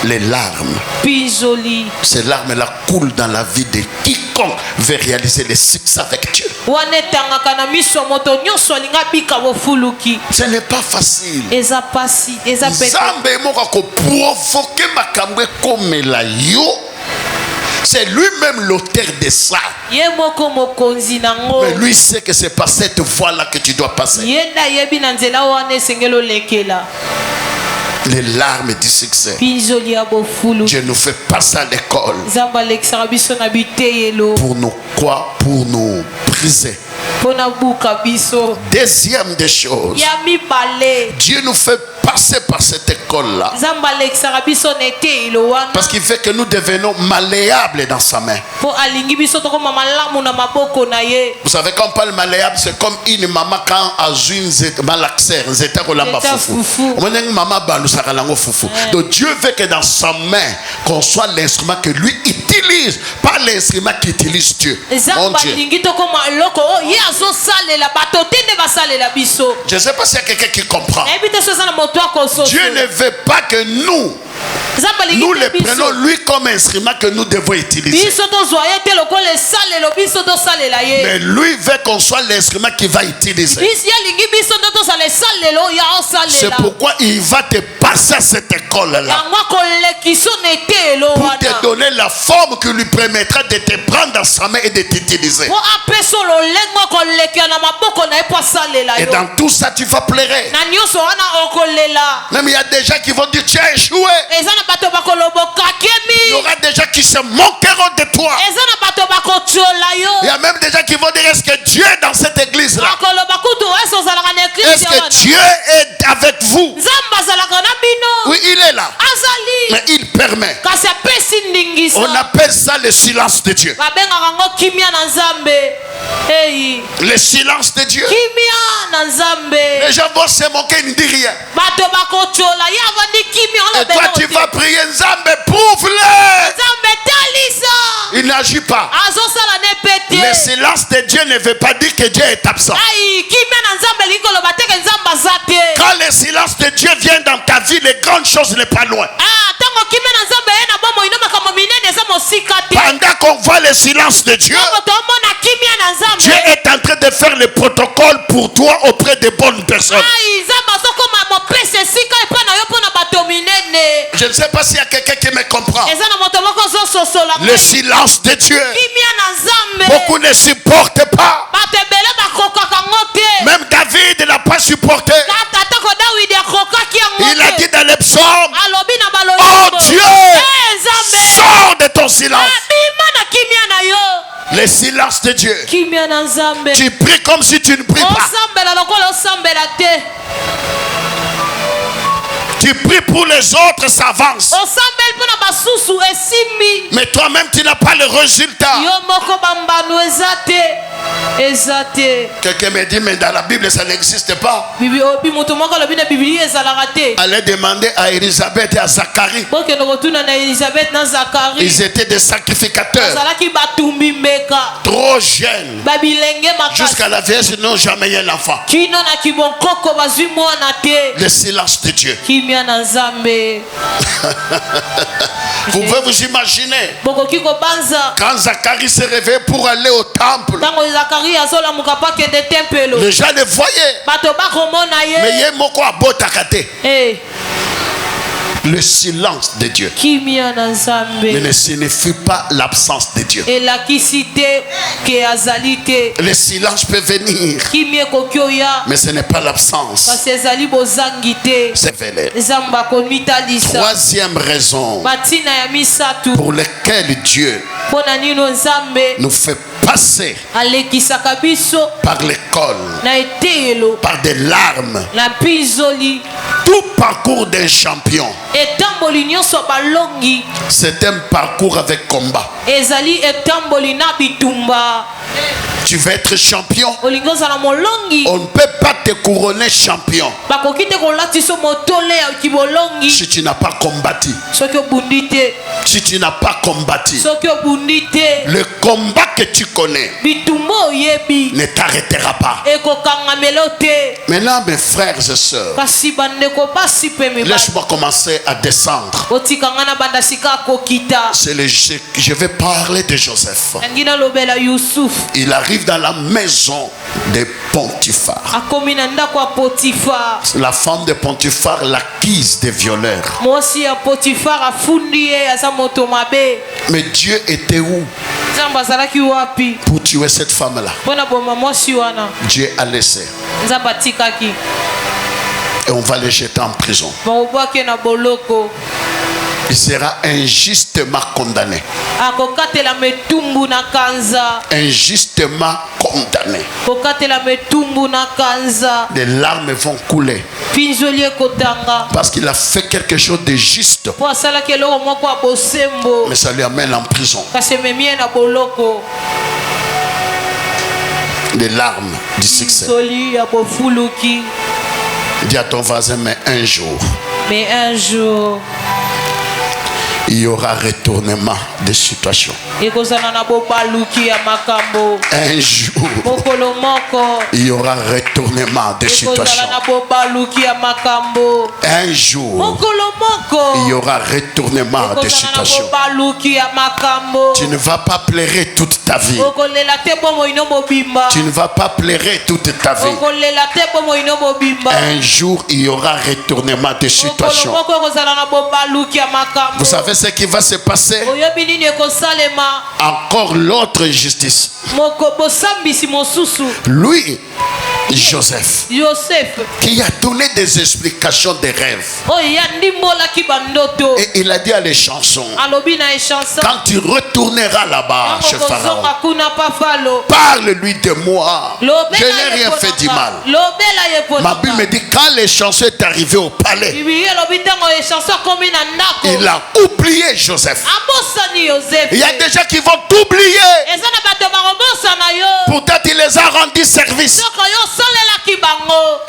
les larmes. Pinzoli. Ces larmes-là coulent dans la vie de quiconque veut réaliser les succès avec Dieu. Ce n'est pas facile. C'est lui-même l'auteur de ça. Mais lui sait que c'est par cette voie-là que tu dois passer. Les larmes du succès. Dieu nous fait passer à l'école. Pour nous quoi? Pour nous briser. Deuxième des choses, Dieu nous fait passer par cette école-là parce qu'il veut que nous devenions malléables dans sa main. Vous savez, quand on parle malléable, c'est comme une maman quand elle joue une malaxer, donc Dieu veut que dans sa main qu'on soit l'instrument que lui utilise, pas l'instrument qui utilise Dieu. Mon Dieu. Je ne sais pas s'il y a quelqu'un qui comprend. Dieu ne veut pas que nous le prenons lui comme instrument que nous devons utiliser. Mais lui veut qu'on soit l'instrument qu'il va utiliser. C'est pourquoi il va te passer à cette école-là pour te donner la forme qui lui permettra de te prendre dans sa main et de t'utiliser. Et dans tout ça, tu vas pleurer. Même il y a des gens qui vont dire tu as échoué. Il y aura des gens qui se moqueront de toi. Il y a même des gens qui vont dire est-ce que Dieu est dans cette église-là? Est-ce que Dieu est avec vous? Oui, il est là. Mais il permet. On appelle ça le silence de Dieu. Le silence de Dieu. Les gens vont se moquer, ils ne disent rien. Et toi tu vas prier, Nzambe, prouve-le. Il n'agit pas. Le silence de Dieu ne veut pas dire que Dieu est absent. Quand le silence de Dieu vient dans ta vie, les grandes choses ne sont pas loin. Pendant qu'on voit le silence de Dieu, Dieu est en train de faire le protocole pour toi auprès de bonnes personnes. Je ne sais pas s'il y a quelqu'un qui me comprend. Le silence de Dieu, beaucoup ne supportent pas. Même David ne l'a pas supporté. Il a dit dans les psaumes, oh Dieu, sors de ton silence. Le silence de Dieu. Tu pries comme si tu ne pries pas. Tu pries pour les autres, ça avance. Mais toi-même, tu n'as pas le résultat. Quelqu'un me dit, mais dans la Bible, ça n'existe pas. Allez demander à Élisabeth et à Zacharie. Ils étaient des sacrificateurs. Trop jeunes. Jusqu'à la vieillesse, ils n'ont jamais eu l'enfant. Le silence de Dieu. Vous pouvez vous imaginer quand Zacharie s'est réveillé pour aller au temple, les gens le voyaient, mais il y a moko abotakate. Le silence de Dieu mais ne signifie pas l'absence de Dieu. Le silence peut venir, mais ce n'est pas l'absence. C'est vrai. Troisième raison pour laquelle Dieu nous fait passer par l'école, par des larmes. Tout parcours d'un champion, c'est un parcours avec combat. Tu veux être champion. olingi ozala molongi On ne peut pas te couronner champion bakoki te kolatisa motole ya kibolongi si tu n'as pas combattu. soki obundi te Si tu n'as pas combattu. soki obundi te Le combat que tu connais bitumba oyebi ne t'arrêtera pas. ekokangamela te. Maintenant, mes frères et sœurs, Kasi bandeko basi pe mibali laisse-moi commencer à descendre. otikanga na banda sika kokita Je vais parler de Joseph. ngina lobela Yusuf Il arrive dans la maison de Potiphar. akomi na ndako ya Potifar. La femme de Potiphar l'acquise des violeurs. Mwasi ya Potifar afundi ye aza moto mabe. Mais Dieu était où Nzambe azalaki wapi pour tuer cette femme-là? mpona boma mwasi wana? Dieu a laissé. Nzambe atikaki Et on va le jeter en prison. bakobwaki na boloko Il sera injustement condamné. akokatela metumbu na kanza Injustement condamné. kokatela metumbu na kanza Des larmes vont couler. mpinzoli ekotanga Parce qu'il a fait quelque chose de juste. mpo asalaki eloko moko ya bosembo Mais ça lui amène en prison. kasi ememi ye na boloko Des larmes du succès. mpinzoli ya bofuluki. Dis à ton voisin, mais un jour, Mais un jour il y aura retournement de situation. ekozala na bobaluki ya makambo. Un jour, mokolo moko il y aura retournement de situation. ekozala na bobaluki ya makambo. Un jour, mokolo moko il y aura retournement de ekozala na situation. bobaluki ya makambo. Tu ne vas pas pleurer toute ta vie. okolela te bomo ino mobimba. Tu ne vas pas pleurer toute ta vie. okolela te bomo ino mobimba. Un jour, il y aura retournement de situation. mokolo moko ekozala na bobaluki ya makambo. Vous savez ce qui va se passer? oyebi nini ekosalema? Encore l'autre injustice. moko bosambisi mosusu. Lui, Joseph, Joseph qui a donné des explications des rêves. oyo yandimbolaki bandoto. Et il a dit à les chansons, alobi na echanson quand tu retourneras là-bas chez Pharaon, kozonga kuna pa falo. parle-lui de moi. Lobela Je n'ai rien ye fait du ponaka. mal. Lobela ye Ma Bible me ponaka. dit quand les chansons est arrivé au palais, Bibi elobi ntango echanson akomi na ndako il a oublié Joseph. abosani Yosefe. Il y a des gens qui vont t'oublier. eza na bato bakobosana yo Pourtant, il les a rendu service. soko yo osalelaki bango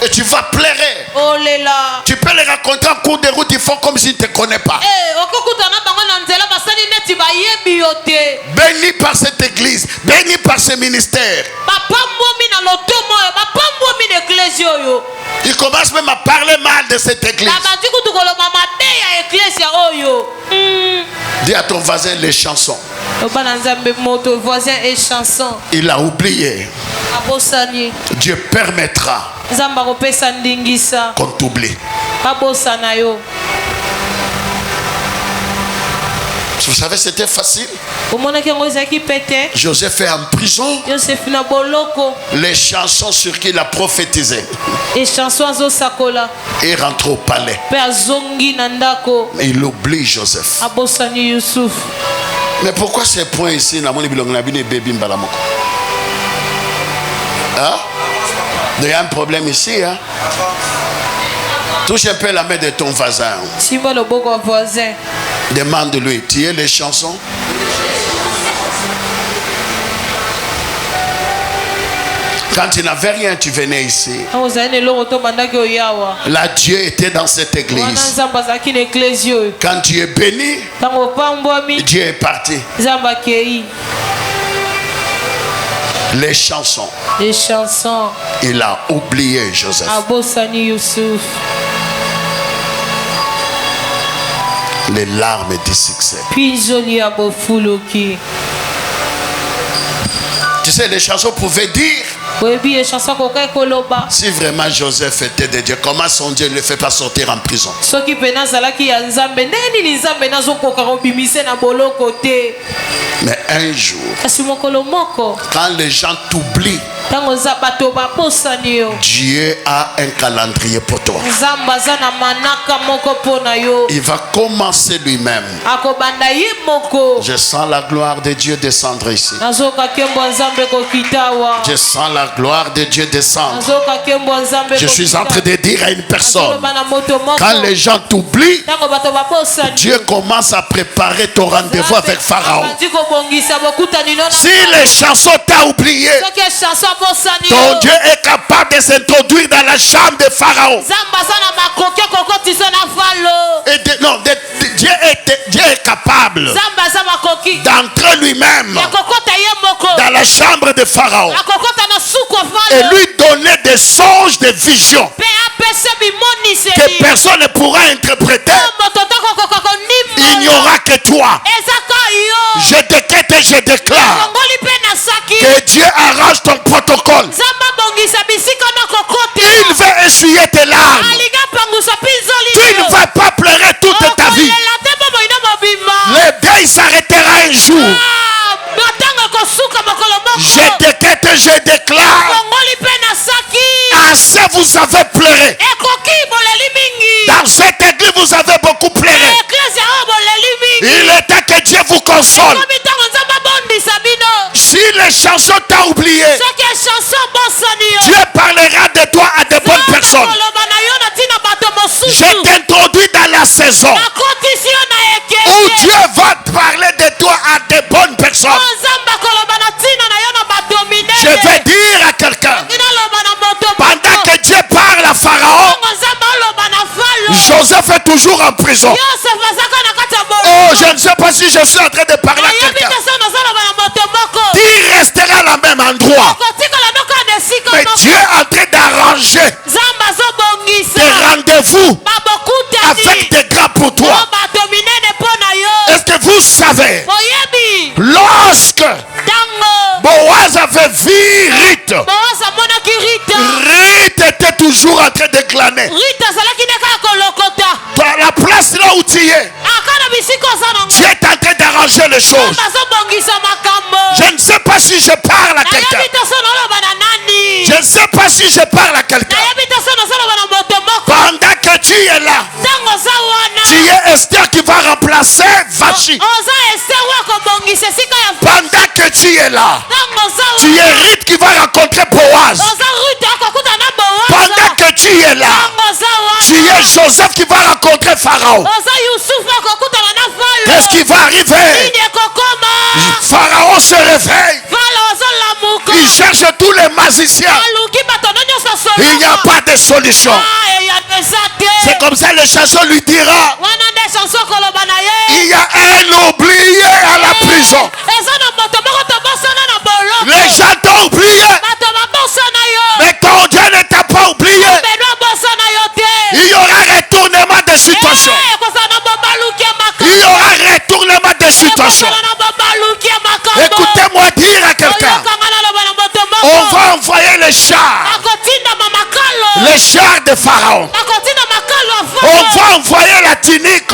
Et tu vas pleurer. olela. Tu peux les rencontrer en cours de route, ils font comme s'ils ne te connaissent pas. okokutana bango na nzela basali neti bayebi yo te. Béni par cette église, béni par ce ministère. bapambwami na lotomo oyo bapambwami na eklesi oyo. Il commence même à parler mal de cette église. babandi kutu koloba mabe ya eklesia oyo. Dis à ton voisin les chansons. loba na nzambe moto voisin et chanson Il a oublié. abosani. Dieu permettra nzambe akopesa ndingisa qu'on t'oublie. babosana yo. Vous savez, c'était facile. omonaki yango ezalaki pete. Joseph est en prison. Yosefu na boloko Les chansons sur qui il a prophétisé. echanson azosakola Et rentre au palais. mpe azongi na ndako Il oublie Joseph. abosani Yusuf. Mais pourquoi ces points ici, na moni bilongo na bino baby mbalamoko? Hein? Il y a un problème ici, hein? Touche un peu la main de ton voisin. simba loboko ya voisin. Demande-lui, tu es les chansons? Quand tu n'avais rien, tu venais ici. ntango ozali na eloko to bandaki oyawa Là, Dieu était dans cette wana église. nzambe azalaki na eklesi oyo. Quand tu es béni, ntango opambwami Dieu est parti. nzambe akei. Les chansons, echanson il a oublié Joseph. abosani Yusuf. Les larmes du succès. mpinzoli ya bofuluki. Tu sais, les chansons pouvaient dire, oyebi echanson akokai koloba si vraiment Joseph était de Dieu, comment son Dieu ne le fait pas sortir en prison? soki mpe nazalaki ya nzambe ndenge nini nzambe nazokoka kobimise na boloko te. Mais un jour, kasi mokolo moko quand les gens t'oublient, Dieu a un calendrier pour toi. Il va commencer lui-même. Je sens la gloire de Dieu descendre ici. Je sens la gloire de Dieu descendre. Je suis en train de dire à une personne, quand les gens t'oublient, Dieu commence à préparer ton rendez-vous avec Pharaon. Si les chansons t'ont oublié, ton Dieu est capable de s'introduire dans la chambre de Pharaon. Dieu est capable d'entrer lui-même dans la chambre de Pharaon et lui donner des songes, des visions que personne ne pourra interpréter. Il n'y aura que toi. Je décrète et je déclare que Dieu arrange ton protocole. Il va essuyer tes larmes. Tu ne vas pas pleurer toute ta vie. Le deuil s'arrêtera un jour. Je décrète et je déclare, assez vous avez pleuré. Dans cette église vous avez beaucoup pleuré. Il était que Dieu vous console. Si les chansons t'ont oublié, Dieu parlera de toi à de bonnes personnes. Je t'introduis dans la saison où Dieu va parler de toi à de bonnes personnes. Je vais dire à quelqu'un, pendant que Dieu parle à Pharaon, Joseph est toujours en prison. Oh, je ne sais pas si je suis en train de parler à quelqu'un. Il restera là même endroit. Mais Dieu est en train d'arranger des rendez-vous avec des gars pour toi. Est-ce que vous savez, lorsque Boaz avait vu Ruth, Ruth était toujours en train de glaner. Dans la place là où tu es, Dieu est en train d'arranger les choses. Je ne sais pas si je parle à quelqu'un. Je ne sais pas si je parle à quelqu'un. Pendant que tu es là, tu es Esther qui va remplacer Vachi. Pendant que tu es là, tu es Ruth qui va rencontrer Boaz. Pendant que tu es là, tu es Joseph qui va rencontrer Pharaon. Qu'est-ce qui va arriver? Pharaon se réveille. Il cherche tous les magiciens. Il n'y a pas de solution. C'est comme ça le chanson lui dira, il y a un oublié à la prison. Les gens t'ont oublié, mais ton Dieu ne t'a pas oublié. Il y aura retournement de situation. Il y aura retournement de situation. Écoutez-moi dire à quelqu'un, on va envoyer les chars de Pharaon. On va envoyer la tunique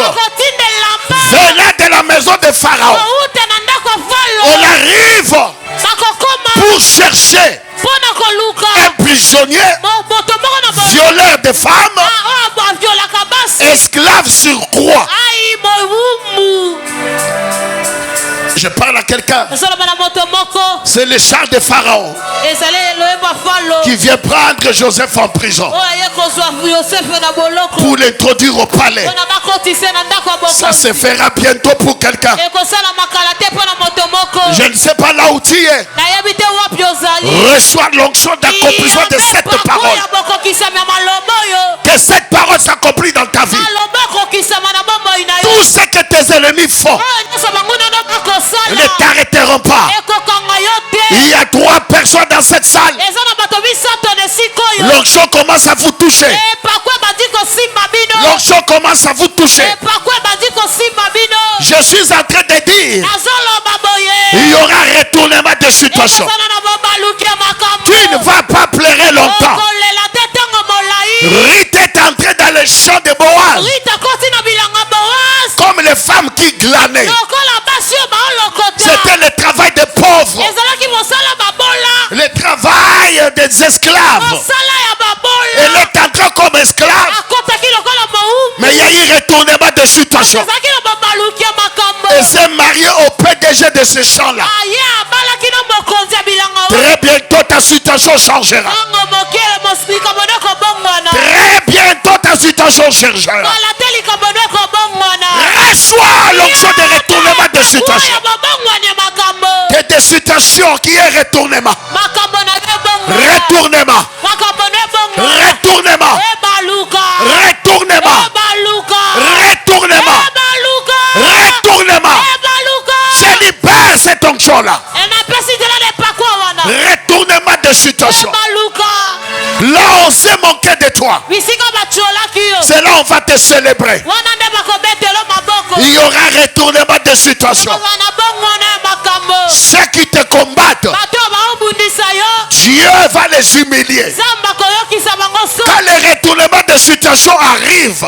venant de la maison de Pharaon. On arrive pour chercher un prisonnier, violeur de femmes, esclave sur croix. Je parle à quelqu'un. C'est le char de Pharaon qui vient prendre Joseph en prison pour l'introduire au palais. Ça se fera bientôt pour quelqu'un. Je ne sais pas là où tu es. Reçois l'onction d'accomplissement de cette parole. Que cette parole s'accomplisse dans ta vie. Tout ce que tes ennemis font ne t'arrêteront pas. Il y a 3 personnes dans cette salle. L'onction commence à vous toucher. L'onction commence à vous toucher. Je suis en train de dire, il y aura retournement de situation. Tu ne vas pas pleurer longtemps. Ruth est entrée dans le champ de Boaz comme les femmes qui glanaient. C'était le travail des pauvres. Le travail des esclaves. Elle est entrée comme esclave. Mais il y a eu un retournement de situation. Elle s'est mariée au PDG de ce champ-là. Très bientôt ta situation changera. Très bientôt ta situation changera. Reçois l'onction de retournement de situation. Que des situations qui est retournement. Retournement. Retournement. Retournement. Retournement. Retournement. Je libère cette onction-là. Retournement de situation. Là on s'est manqué de toi. C'est là on va te célébrer. Il y aura retournement de situation. Ceux qui te combattent, Dieu va les humilier. Quand le retournement de situation arrive,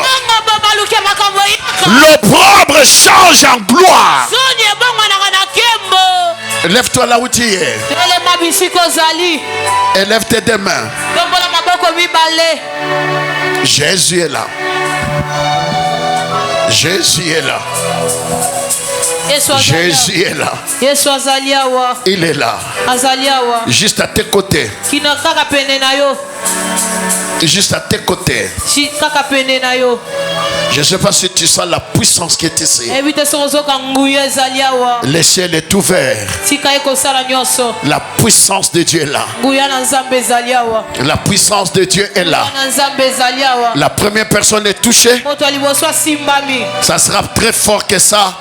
l'opprobre change en gloire. Lève-toi là où tu es. Élève tes deux mains. Jésus est là. Jésus est là. Jésus est là. Il est là. Juste à tes côtés. Juste à tes côtés. Je ne sais pas si tu sens la puissance qui est ici. Le ciel est ouvert. La puissance de Dieu est là. La puissance de Dieu est là. La première personne est touchée. Ça sera très fort que ça.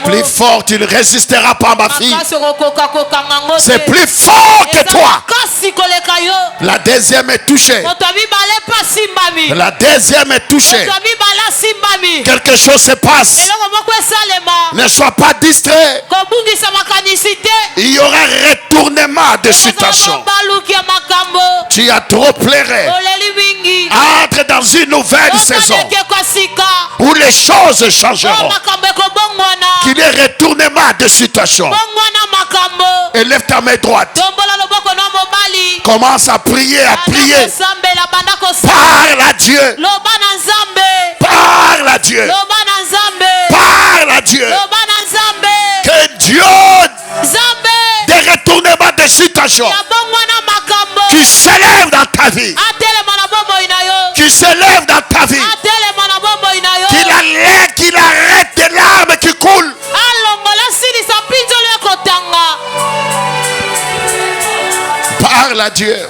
Plus fort, tu ne résisteras pas, ma fille. C'est plus fort que toi. La deuxième est touchée. La deuxième est touchée. Quelque chose se passe. Ne sois pas distrait. Il y aura retournement de situation. Tu as trop pleuré. Entre dans une nouvelle saison où les choses changeront. Qu'il y ait retournement de situation. Élève ta main droite. Commence à prier, à prier. Parle à Dieu. Parle à Dieu. Parle à Dieu. Que Dieu des retournements de situation qui s'élève dans ta vie. Qui s'élève dans ta vie. Qu'il arrête des larmes qui coulent. Parle à Dieu.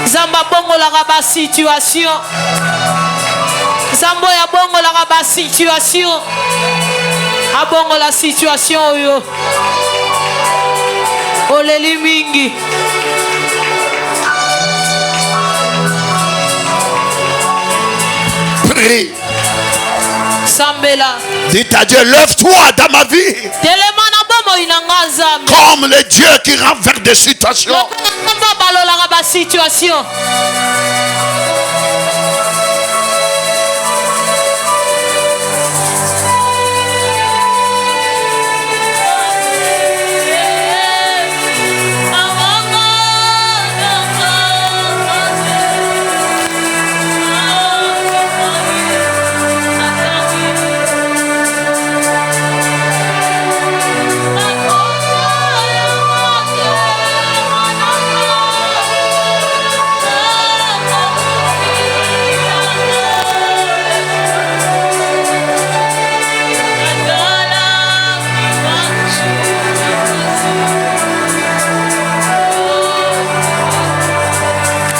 Zamba bongo la raba situation. Zambo ya bongo la raba situation. Abongo la situation yo. Oleli mingi. Prie. Sambela. Dis à Dieu, lève-toi dans ma vie. Comme le Dieu qui renverse des situations.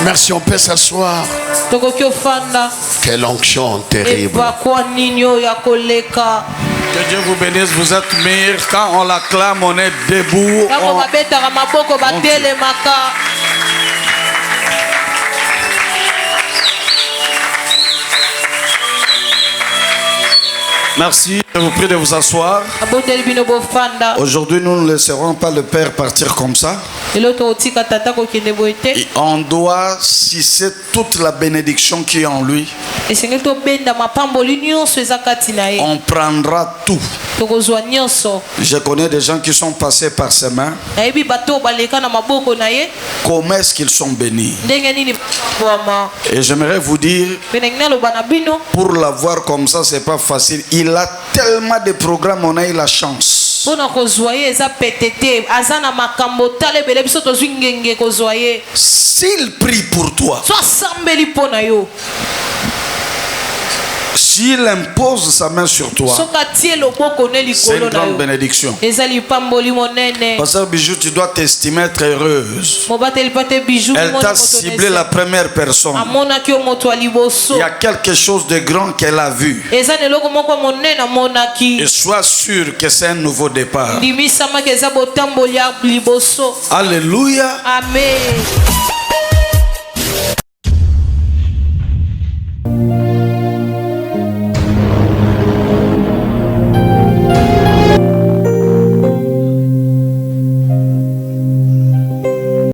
Merci, on peut s'asseoir. Quelle onction terrible. Que Dieu vous bénisse, vous êtes meilleurs. Quand on l'acclame, on est debout. Merci, je vous prie de vous asseoir. Aujourd'hui, nous ne laisserons pas le Père partir comme ça. Et on doit cesser toute la bénédiction qui est en lui. On prendra tout. Je connais des gens qui sont passés par ses mains. Comment est-ce qu'ils sont bénis? Et j'aimerais vous dire, pour l'avoir comme ça, c'est pas facile. Il a tellement de programmes, on a eu la chance. S'il prie pour toi, s'il impose sa main sur toi, c'est une grande bénédiction. Pasteur Bijou, tu dois t'estimer être heureuse. Elle t'a ciblé la première personne. Il y a quelque chose de grand qu'elle a vu. Et sois sûr que c'est un nouveau départ. Alléluia. Amen.